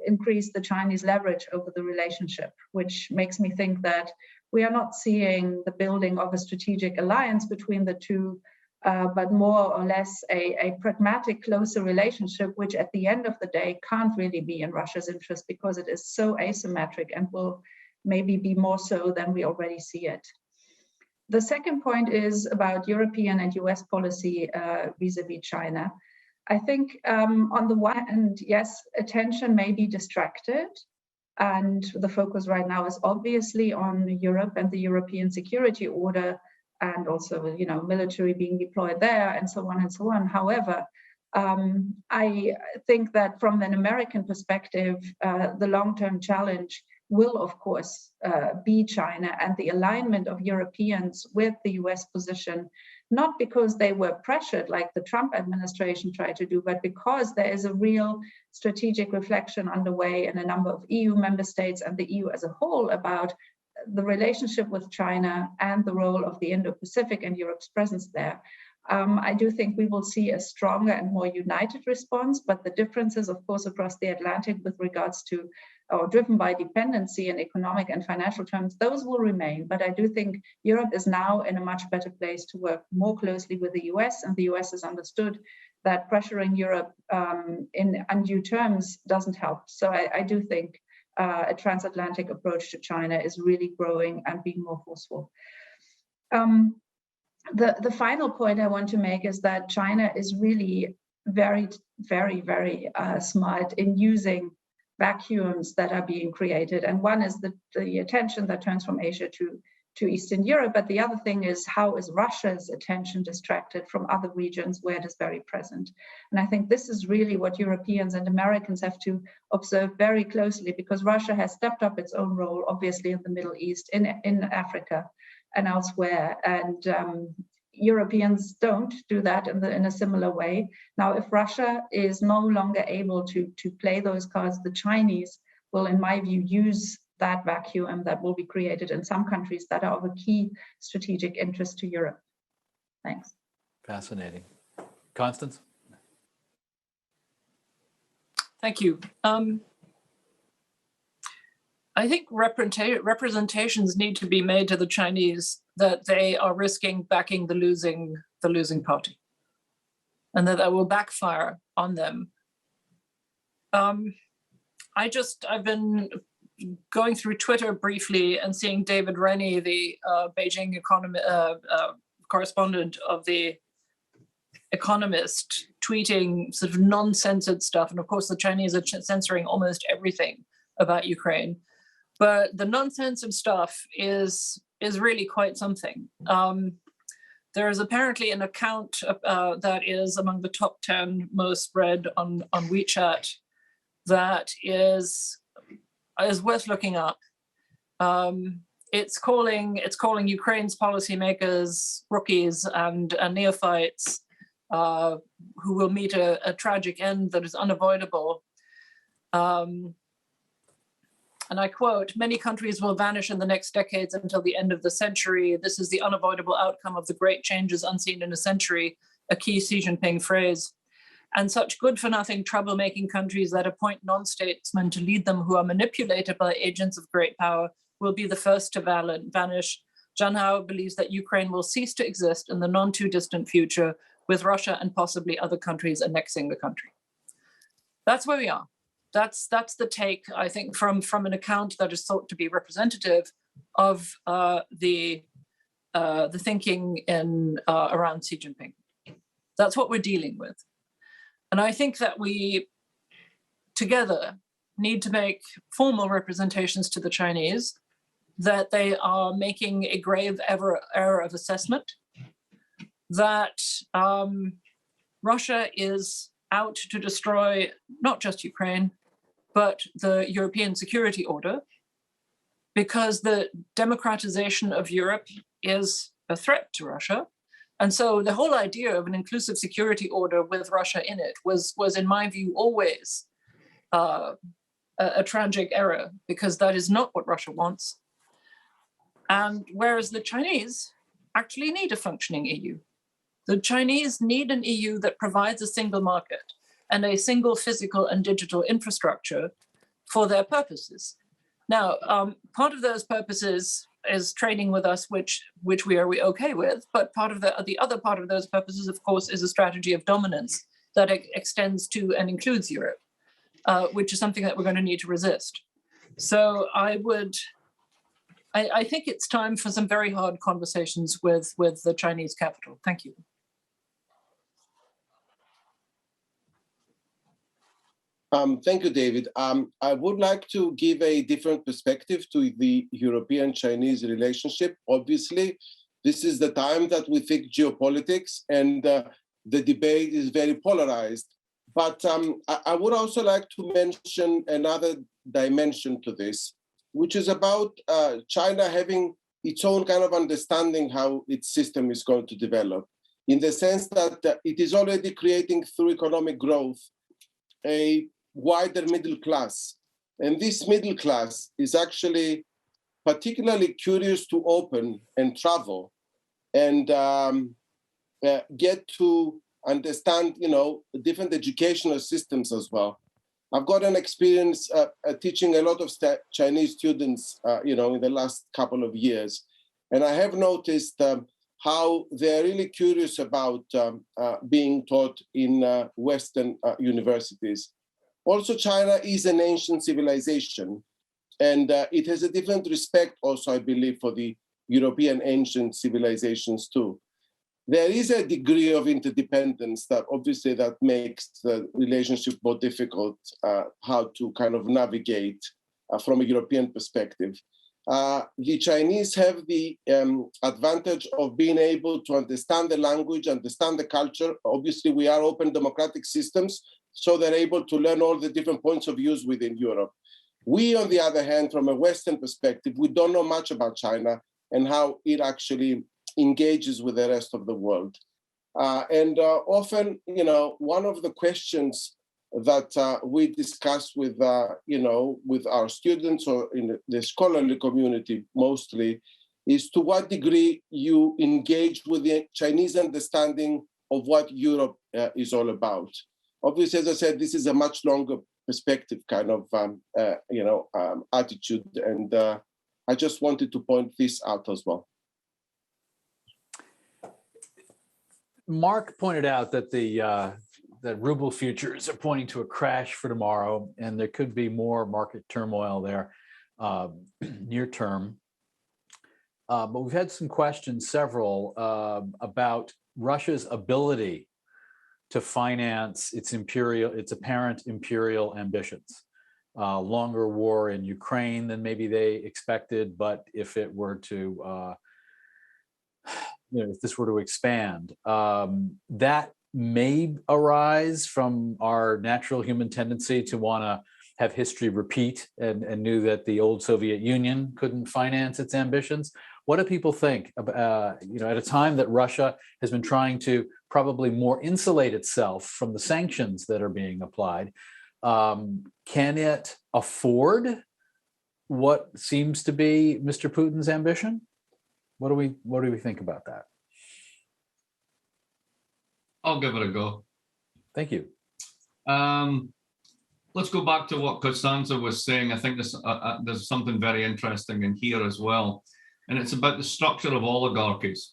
C: increase the Chinese leverage over the relationship, which makes me think that we are not seeing the building of a strategic alliance between the two, but more or less a pragmatic, closer relationship, which at the end of the day can't really be in Russia's interest because it is so asymmetric and will maybe be more so than we already see it. The second point is about European and US policy vis-a-vis China. I think on the one hand, yes, attention may be distracted, and the focus right now is obviously on Europe and the European security order, and also, military being deployed there, and so on and so on. However, I think that from an American perspective, the long-term challenge will, of course, be China and the alignment of Europeans with the US position, not because they were pressured like the Trump administration tried to do, but because there is a real strategic reflection underway in a number of EU member states and the EU as a whole about the relationship with China and the role of the Indo-Pacific and Europe's presence there. I do think we will see a stronger and more united response, but the differences, of course, across the Atlantic with regards to, or driven by dependency in economic and financial terms, those will remain. But I do think Europe is now in a much better place to work more closely with the US, and the US has understood that pressuring Europe in undue terms doesn't help. So I do think a transatlantic approach to China is really growing and being more forceful. The final point I want to make is that China is really very, very, very smart in using vacuums that are being created. And one is the attention that turns from Asia to Eastern Europe. But the other thing is, how is Russia's attention distracted from other regions where it is very present? And I think this is really what Europeans and Americans have to observe very closely, because Russia has stepped up its own role, obviously, in the Middle East, in Africa and elsewhere. And Europeans don't do that in a similar way. Now, if Russia is no longer able to play those cards, the Chinese will, in my view, use that vacuum that will be created in some countries that are of a key strategic interest to Europe. Thanks.
A: Fascinating. Constance?
I: Thank you. I think representations need to be made to the Chinese that they are risking backing the losing party, and that will backfire on them. I've been going through Twitter briefly and seeing David Rennie, the Beijing correspondent of The Economist, tweeting sort of non-censored stuff. And of course, the Chinese are censoring almost everything about Ukraine. But the non-censored stuff is really quite something. There is apparently an account that is among the top 10 most read on WeChat that is worth looking up. It's calling Ukraine's policymakers rookies and neophytes who will meet a tragic end that is unavoidable. And I quote, "Many countries will vanish in the next decades until the end of the century. This is the unavoidable outcome of the great changes unseen in a century," a key Xi Jinping phrase. and such good-for-nothing troublemaking countries that appoint non-statesmen to lead them who are manipulated by agents of great power will be the first to vanish. Jan Hao believes that Ukraine will cease to exist in the non-too-distant future, with Russia and possibly other countries annexing the country. That's where we are. That's the take, I think, from an account that is thought to be representative of the thinking in around Xi Jinping. That's what we're dealing with. And I think that we, together, need to make formal representations to the Chinese that they are making a grave error of assessment, that Russia is out to destroy not just Ukraine, but the European security order, because the democratization of Europe is a threat to Russia. And so the whole idea of an inclusive security order with Russia in it was in my view, always a tragic error, because that is not what Russia wants. And whereas the Chinese actually need a functioning EU. The Chinese need an EU that provides a single market and a single physical and digital infrastructure for their purposes. Now, part of those purposes is trading with us, which we are okay with, but part of the other part of those purposes, of course, is a strategy of dominance that extends to and includes Europe, which is something that we're going to need to resist. So I think it's time for some very hard conversations with the Chinese capital. Thank you.
B: Thank you, David. I would like to give a different perspective to the European-Chinese relationship. Obviously, this is the time that we think geopolitics, and the debate is very polarized. But I would also like to mention another dimension to this, which is about China having its own kind of understanding how its system is going to develop, in the sense that it is already creating, through economic growth, a wider middle class. And this middle class is actually particularly curious to open and travel and get to understand, different educational systems as well. I've got an experience teaching a lot of Chinese students, in the last couple of years. And I have noticed how they're really curious about being taught in Western universities. Also, China is an ancient civilization, and it has a different respect also, I believe, for the European ancient civilizations too. There is a degree of interdependence that obviously that makes the relationship more difficult, how to kind of navigate from a European perspective. The Chinese have the advantage of being able to understand the language, understand the culture. Obviously, we are open democratic systems, so they're able to learn all the different points of views within Europe. We, on the other hand, from a Western perspective, we don't know much about China and how it actually engages with the rest of the world. And often, one of the questions that we discuss with, with our students or in the scholarly community mostly, is to what degree you engage with the Chinese understanding of what Europe is all about. Obviously, as I said, this is a much longer perspective kind of, attitude. And I just wanted to point this out as well.
A: Mark pointed out that that ruble futures are pointing to a crash for tomorrow, and there could be more market turmoil there near term. But we've had some questions, several, about Russia's ability to finance its apparent imperial ambitions. Longer war in Ukraine than maybe they expected, but if it were to if this were to expand, that may arise from our natural human tendency to want to have history repeat and knew that the old Soviet Union couldn't finance its ambitions. What do people think about, at a time that Russia has been trying to probably more insulate itself from the sanctions that are being applied? Can it afford what seems to be Mr. Putin's ambition? What do we think about that?
H: I'll give it a go.
A: Thank you.
H: Let's go back to what Costanza was saying. I think there's something very interesting in here as well. And it's about the structure of oligarchies.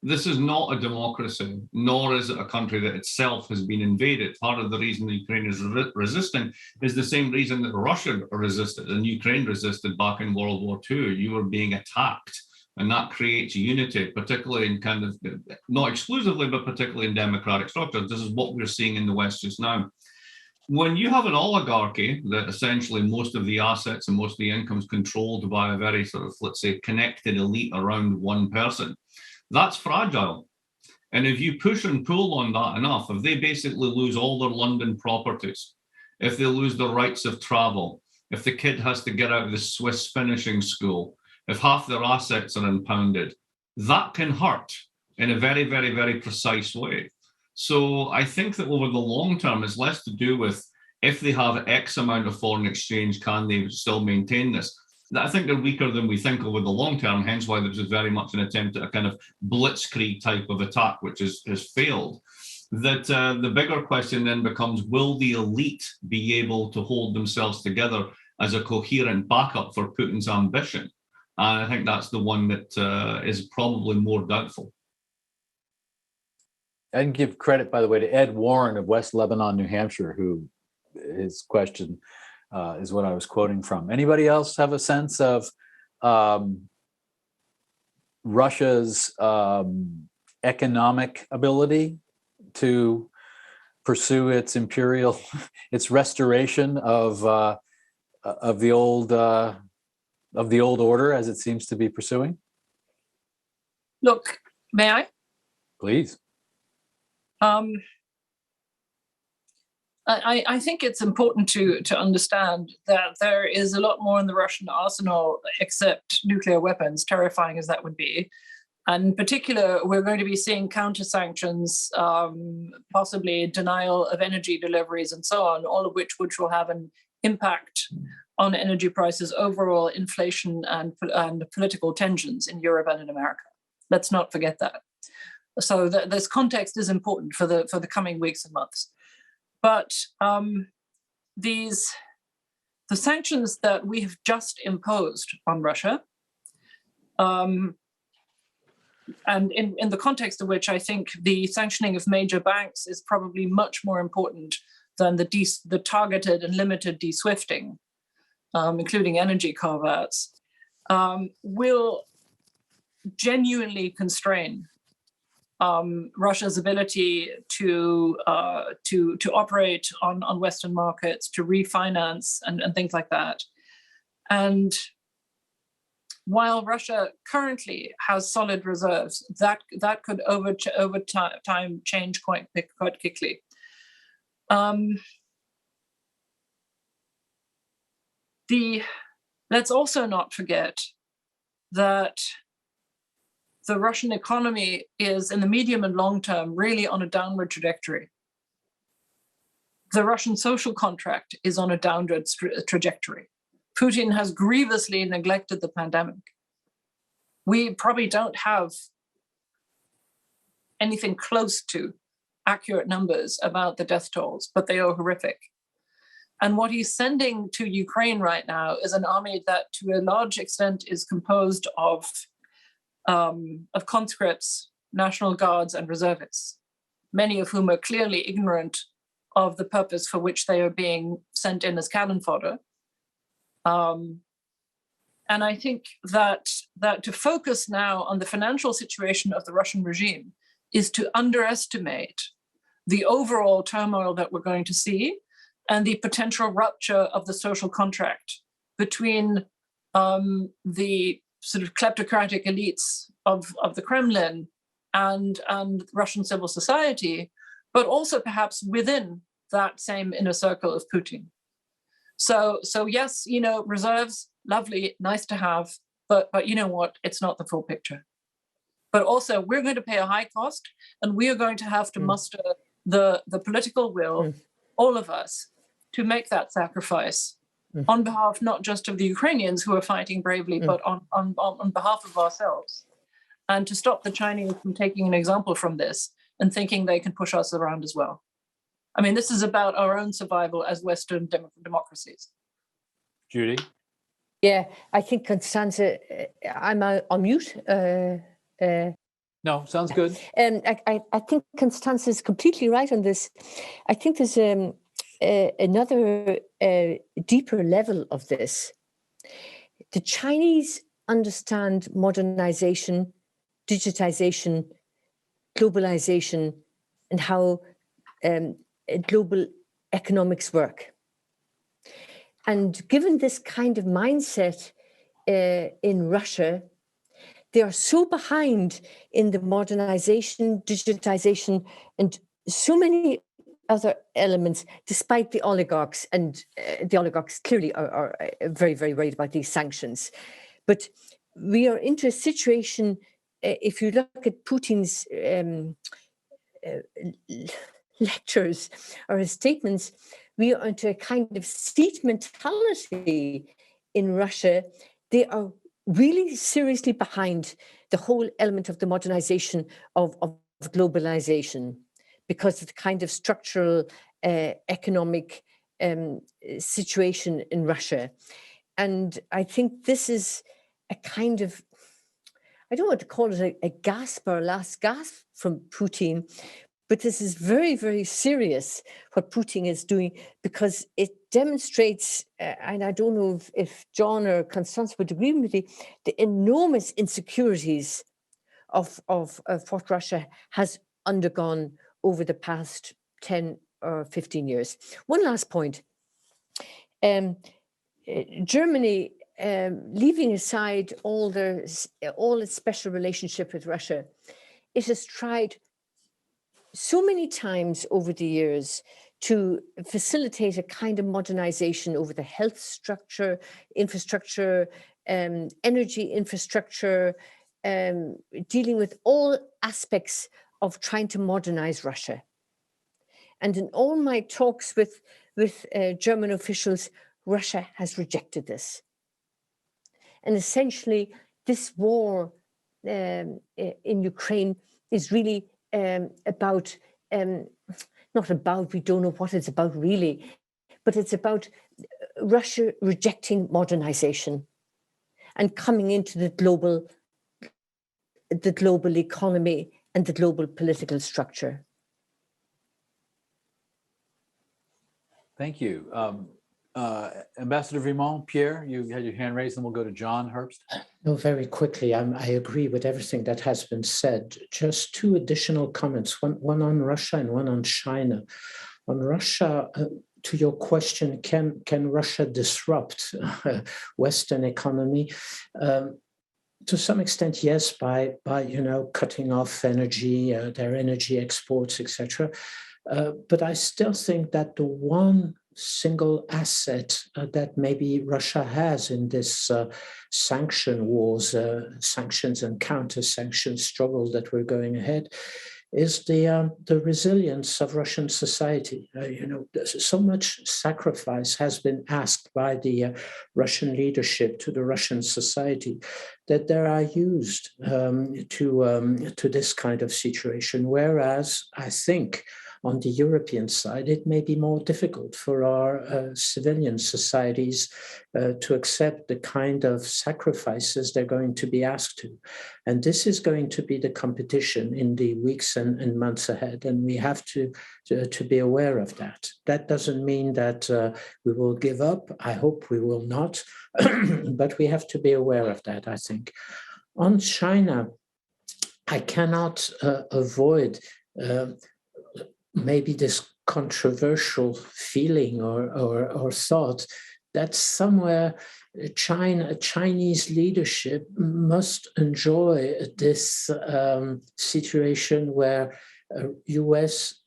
H: This is not a democracy, nor is it a country that itself has been invaded. Part of the reason the Ukraine is resisting is the same reason that Russia resisted and Ukraine resisted back in World War II. You were being attacked, and that creates unity, particularly in kind of, not exclusively, but particularly in democratic structures. This is what we're seeing in the West just now. When you have an oligarchy that essentially most of the assets and most of the income is controlled by a very sort of, let's say, connected elite around one person, that's fragile. And if you push and pull on that enough, if they basically lose all their London properties, if they lose the rights of travel, if the kid has to get out of the Swiss finishing school, if half their assets are impounded, that can hurt in a very, very, very precise way. So I think that over the long term, it's less to do with if they have X amount of foreign exchange, can they still maintain this? I think they're weaker than we think over the long term, hence why this is very much an attempt at a kind of blitzkrieg type of attack, which has failed. That the bigger question then becomes, will the elite be able to hold themselves together as a coherent backup for Putin's ambition? And I think that's the one that is probably more doubtful.
A: And give credit, by the way, to Ed Warren of West Lebanon, New Hampshire, who his question is what I was quoting from. Anybody else have a sense of Russia's economic ability to pursue its imperial, its restoration of the old order as it seems to be pursuing?
I: Look, may I?
A: Please.
I: I think it's important to understand that there is a lot more in the Russian arsenal except nuclear weapons, terrifying as that would be. And in particular, we're going to be seeing counter-sanctions, possibly denial of energy deliveries and so on, all of which will have an impact on energy prices, overall inflation and political tensions in Europe and in America. Let's not forget that. So this context is important for the coming weeks and months. But the sanctions that we have just imposed on Russia, and in the context of which I think the sanctioning of major banks is probably much more important than the targeted and limited de-swifting, including energy carve-outs, will genuinely constrain Russia's ability to operate on Western markets, to refinance and things like that. And while Russia currently has solid reserves, that could over time change quite quickly. Let's also not forget that the Russian economy is, in the medium and long term, really on a downward trajectory. The Russian social contract is on a downward trajectory. Putin has grievously neglected the pandemic. We probably don't have anything close to accurate numbers about the death tolls, but they are horrific. And what he's sending to Ukraine right now is an army that, to a large extent, is composed of conscripts, National Guards, and reservists, many of whom are clearly ignorant of the purpose for which they are being sent in as cannon fodder. And I think that to focus now on the financial situation of the Russian regime is to underestimate the overall turmoil that we're going to see and the potential rupture of the social contract between the sort of kleptocratic elites of the Kremlin and Russian civil society, but also perhaps within that same inner circle of Putin. So yes, reserves, lovely, nice to have, but you know what? It's not the full picture. But also, we're going to pay a high cost, and we are going to have to muster the political will, all of us, to make that sacrifice on behalf not just of the Ukrainians who are fighting bravely, but on behalf of ourselves. And to stop the Chinese from taking an example from this and thinking they can push us around as well. I mean, this is about our own survival as Western democracies.
A: Judy?
G: Yeah, I think Constanze, I'm on mute.
A: No, sounds good.
G: I think Constanze is completely right on this. I think there's another deeper level of this. The Chinese understand modernization, digitization, globalization, and how global economics work. And given this kind of mindset in Russia, they are so behind in the modernization, digitization, and so many other elements, despite the oligarchs. And the oligarchs clearly are very, very worried about these sanctions. But we are into a situation, if you look at Putin's lectures or his statements, we are into a kind of seat mentality in Russia. They are really seriously behind the whole element of the modernization of globalization because of the kind of structural economic situation in Russia. And I think this is a kind of, I don't want to call it a gasp or a last gasp from Putin, but this is very, very serious what Putin is doing, because it demonstrates, and I don't know if John or Constance would agree with me, the enormous insecurities of what Russia has undergone over the past 10 or 15 years. One last point. Germany, leaving aside all its special relationship with Russia, it has tried so many times over the years to facilitate a kind of modernization over the health structure, infrastructure, energy infrastructure, dealing with all aspects of trying to modernize Russia. And in all my talks with German officials, Russia has rejected this. And essentially, this war in Ukraine is really about, not about, we don't know what it's about really, but it's about Russia rejecting modernization and coming into the global economy and the global political structure.
A: Thank you. Ambassador Vimont, Pierre, you had your hand raised, and we'll go to John Herbst.
F: No, very quickly, I agree with everything that has been said. Just two additional comments, one on Russia and one on China. On Russia, to your question, can Russia disrupt Western economy? To some extent, yes, by cutting off energy, their energy exports, etc. But I still think that the one single asset that maybe Russia has in this sanction wars, sanctions and counter-sanctions struggle that we're going ahead, is the resilience of Russian society. So much sacrifice has been asked by the Russian leadership to the Russian society that they are used to this kind of situation. Whereas I think on the European side, it may be more difficult for our civilian societies to accept the kind of sacrifices they're going to be asked to. And this is going to be the competition in the weeks and months ahead. And we have to be aware of that. That doesn't mean that we will give up. I hope we will not. But we have to be aware of that, I think. On China, I cannot avoid maybe this controversial feeling or thought that somewhere Chinese leadership must enjoy this situation where US,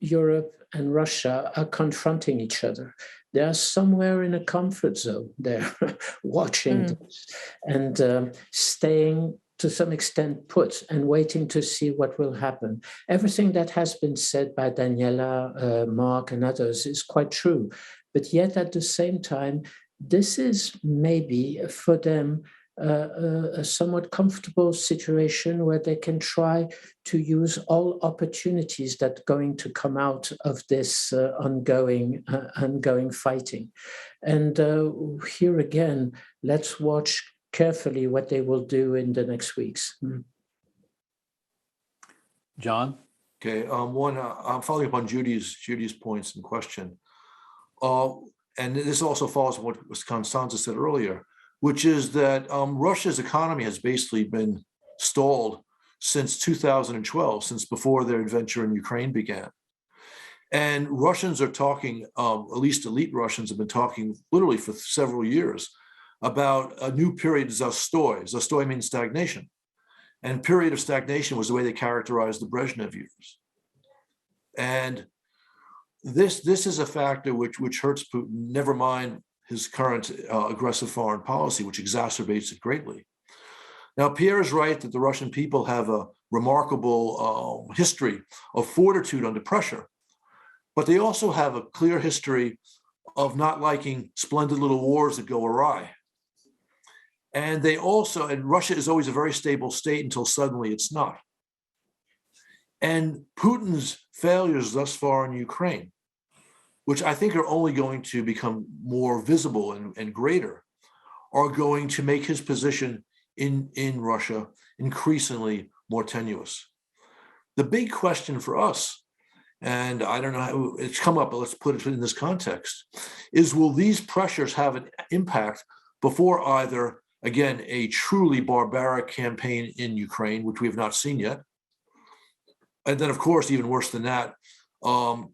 F: Europe, and Russia are confronting each other. They are somewhere in a comfort zone. They're watching this and staying to some extent put and waiting to see what will happen. Everything that has been said by Daniela, Mark, and others is quite true. But yet at the same time, this is maybe for them a somewhat comfortable situation where they can try to use all opportunities that are going to come out of this ongoing fighting. And here again, let's watch carefully what they will do in the next weeks.
A: John?
E: Okay, I'm following up on Judy's points and question. And this also follows on what Constanza said earlier, which is that Russia's economy has basically been stalled since 2012, since before their adventure in Ukraine began. And Russians are talking, at least elite Russians have been talking literally for several years about a new period, zastoy. Zastoy means stagnation. And period of stagnation was the way they characterized the Brezhnev years. And this is a factor which hurts Putin, never mind his current aggressive foreign policy, which exacerbates it greatly. Now, Pierre is right that the Russian people have a remarkable history of fortitude under pressure, but they also have a clear history of not liking splendid little wars that go awry. And Russia is always a very stable state until suddenly it's not. And Putin's failures thus far in Ukraine, which I think are only going to become more visible and greater, are going to make his position in Russia increasingly more tenuous. The big question for us, and I don't know how it's come up, but let's put it in this context, is will these pressures have an impact before either, again, a truly barbaric campaign in Ukraine, which we have not seen yet, and then, of course, even worse than that,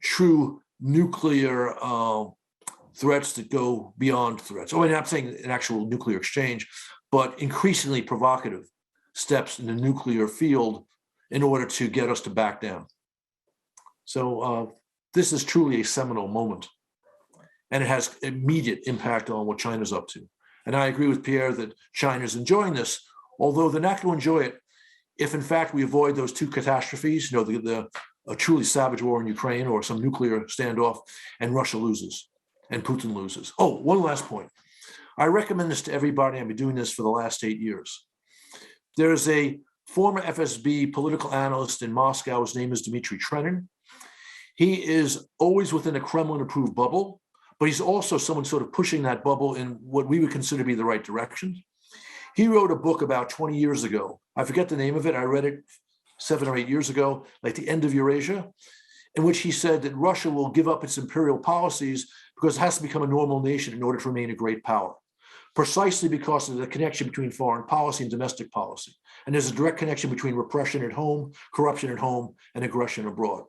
E: true nuclear threats that go beyond threats. I'm not saying an actual nuclear exchange, but increasingly provocative steps in the nuclear field in order to get us to back down. So this is truly a seminal moment, and it has immediate impact on what China's up to. And I agree with Pierre that China's enjoying this, although they're not going to enjoy it if, in fact, we avoid those two catastrophes, a truly savage war in Ukraine or some nuclear standoff, and Russia loses and Putin loses. Oh, one last point. I recommend this to everybody. I've been doing this for the last 8 years. There's a former FSB political analyst in Moscow. His name is Dmitry Trenin. He is always within a Kremlin-approved bubble, but he's also someone sort of pushing that bubble in what we would consider to be the right direction. He wrote a book about 20 years ago. I forget the name of it. I read it 7 or 8 years ago, like The End of Eurasia, in which he said that Russia will give up its imperial policies because it has to become a normal nation in order to remain a great power, precisely because of the connection between foreign policy and domestic policy. And there's a direct connection between repression at home, corruption at home, and aggression abroad.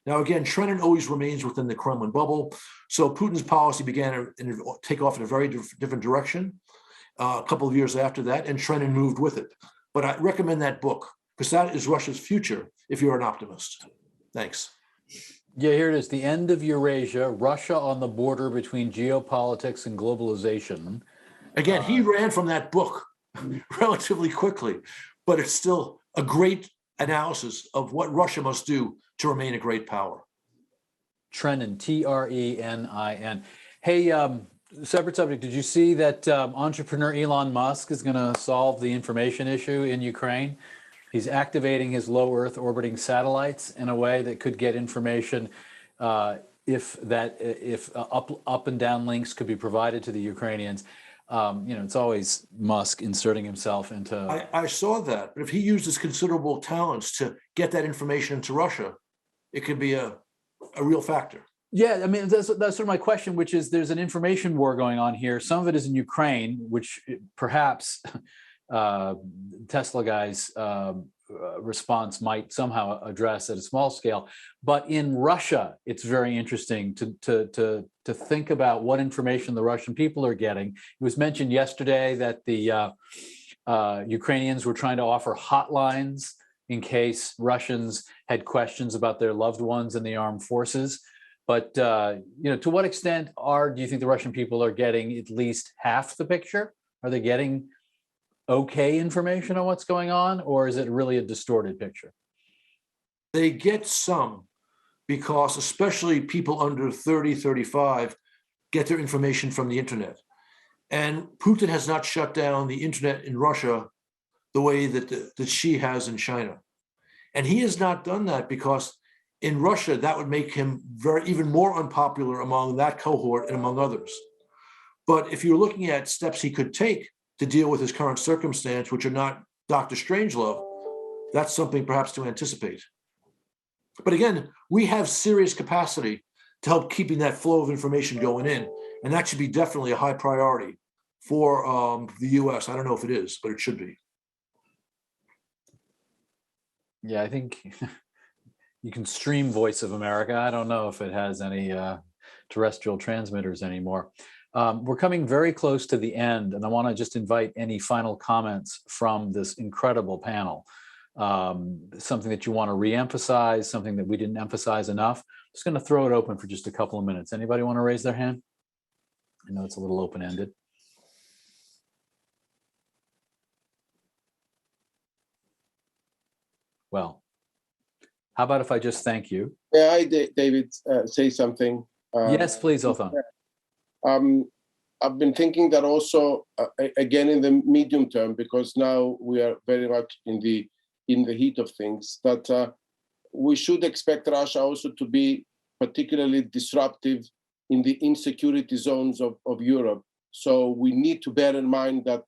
E: Now, again, Trenin always remains within the Kremlin bubble. So Putin's policy began to take off in a very different direction a couple of years after that, and Trenin moved with it. But I recommend that book, because that is Russia's future if you're an optimist. Thanks.
A: Yeah, here it is. The End of Eurasia, Russia on the border between geopolitics and globalization.
E: Again, he ran from that book relatively quickly, but it's still a great analysis of what Russia must do to remain a great power.
A: Trenin, Trenin. Hey, separate subject. Did you see that entrepreneur Elon Musk is going to solve the information issue in Ukraine? He's activating his low Earth orbiting satellites in a way that could get information if up and down links could be provided to the Ukrainians. It's always Musk inserting himself into.
E: I saw that, but if he uses considerable talents to get that information into Russia, it could be a real factor.
A: Yeah, I mean, that's sort of my question, which is there's an information war going on here. Some of it is in Ukraine, which perhaps Tesla guy's response might somehow address at a small scale. But in Russia, it's very interesting to think about what information the Russian people are getting. It was mentioned yesterday that the Ukrainians were trying to offer hotlines in case Russians had questions about their loved ones in the armed forces. But to what extent do you think the Russian people are getting at least half the picture? Are they getting okay information on what's going on, or is it really a distorted picture?
E: They get some, because especially people under 30, 35 get their information from the internet. And Putin has not shut down the internet in Russia the way that Xi has in China. And he has not done that because in Russia, that would make him even more unpopular among that cohort and among others. But if you're looking at steps he could take to deal with his current circumstance, which are not Dr. Strangelove, that's something perhaps to anticipate. But again, we have serious capacity to help keeping that flow of information going in. And that should be definitely a high priority for the US. I don't know if it is, but it should be.
A: Yeah, I think you can stream Voice of America. I don't know if it has any terrestrial transmitters anymore. We're coming very close to the end, and I want to just invite any final comments from this incredible panel. Something that you want to reemphasize, something that we didn't emphasize enough. Just going to throw it open for just a couple of minutes. Anybody want to raise their hand? I know it's a little open-ended. Well, how about if I just thank you?
B: Yeah, David, say something.
A: Yes, please, Othan.
B: I've been thinking that also, again, in the medium term, because now we are very much in the heat of things, that we should expect Russia also to be particularly disruptive in the insecurity zones of Europe. So we need to bear in mind that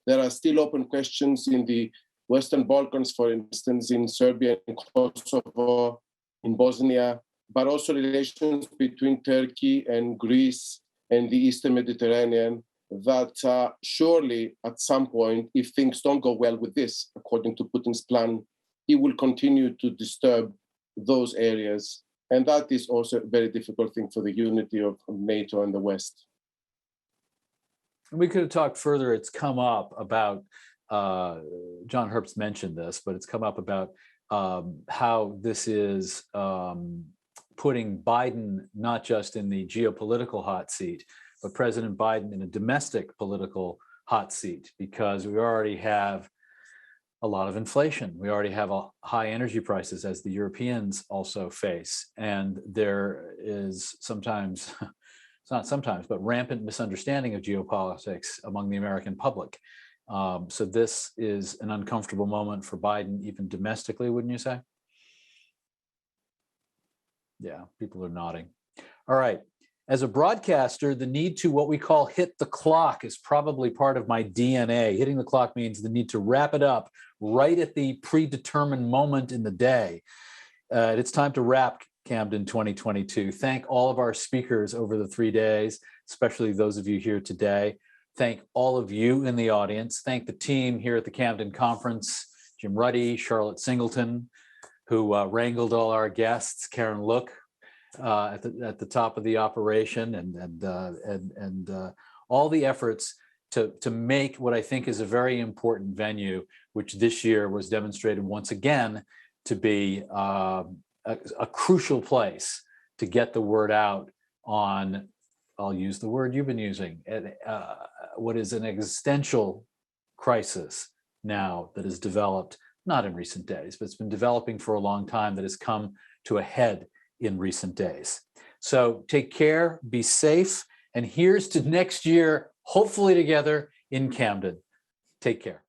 B: there are still open questions in the Western Balkans, for instance, in Serbia and Kosovo, in Bosnia, but also relations between Turkey and Greece and the Eastern Mediterranean, that surely at some point, if things don't go well with this, according to Putin's plan, he will continue to disturb those areas. And that is also a very difficult thing for the unity of NATO and the West.
A: We could have talked further. It's come up about, John Herbst mentioned this, but it's come up about how this is putting Biden not just in the geopolitical hot seat, but President Biden in a domestic political hot seat, because we already have a lot of inflation. We already have high energy prices, as the Europeans also face. And there is sometimes, it's not sometimes, but rampant misunderstanding of geopolitics among the American public. So this is an uncomfortable moment for Biden, even domestically, wouldn't you say? Yeah, people are nodding. All right. As a broadcaster, the need to what we call hit the clock is probably part of my DNA. Hitting the clock means the need to wrap it up right at the predetermined moment in the day. It's time to wrap Camden 2022. Thank all of our speakers over the 3 days, especially those of you here today. Thank all of you in the audience. Thank the team here at the Camden Conference, Jim Ruddy, Charlotte Singleton, who wrangled all our guests, Karen Look, at the top of the operation, and all the efforts to make what I think is a very important venue, which this year was demonstrated once again to be a crucial place to get the word out on, I'll use the word you've been using, what is an existential crisis now that has developed, not in recent days, but it's been developing for a long time, that has come to a head in recent days. So take care, be safe, and here's to next year, hopefully together in Camden. Take care.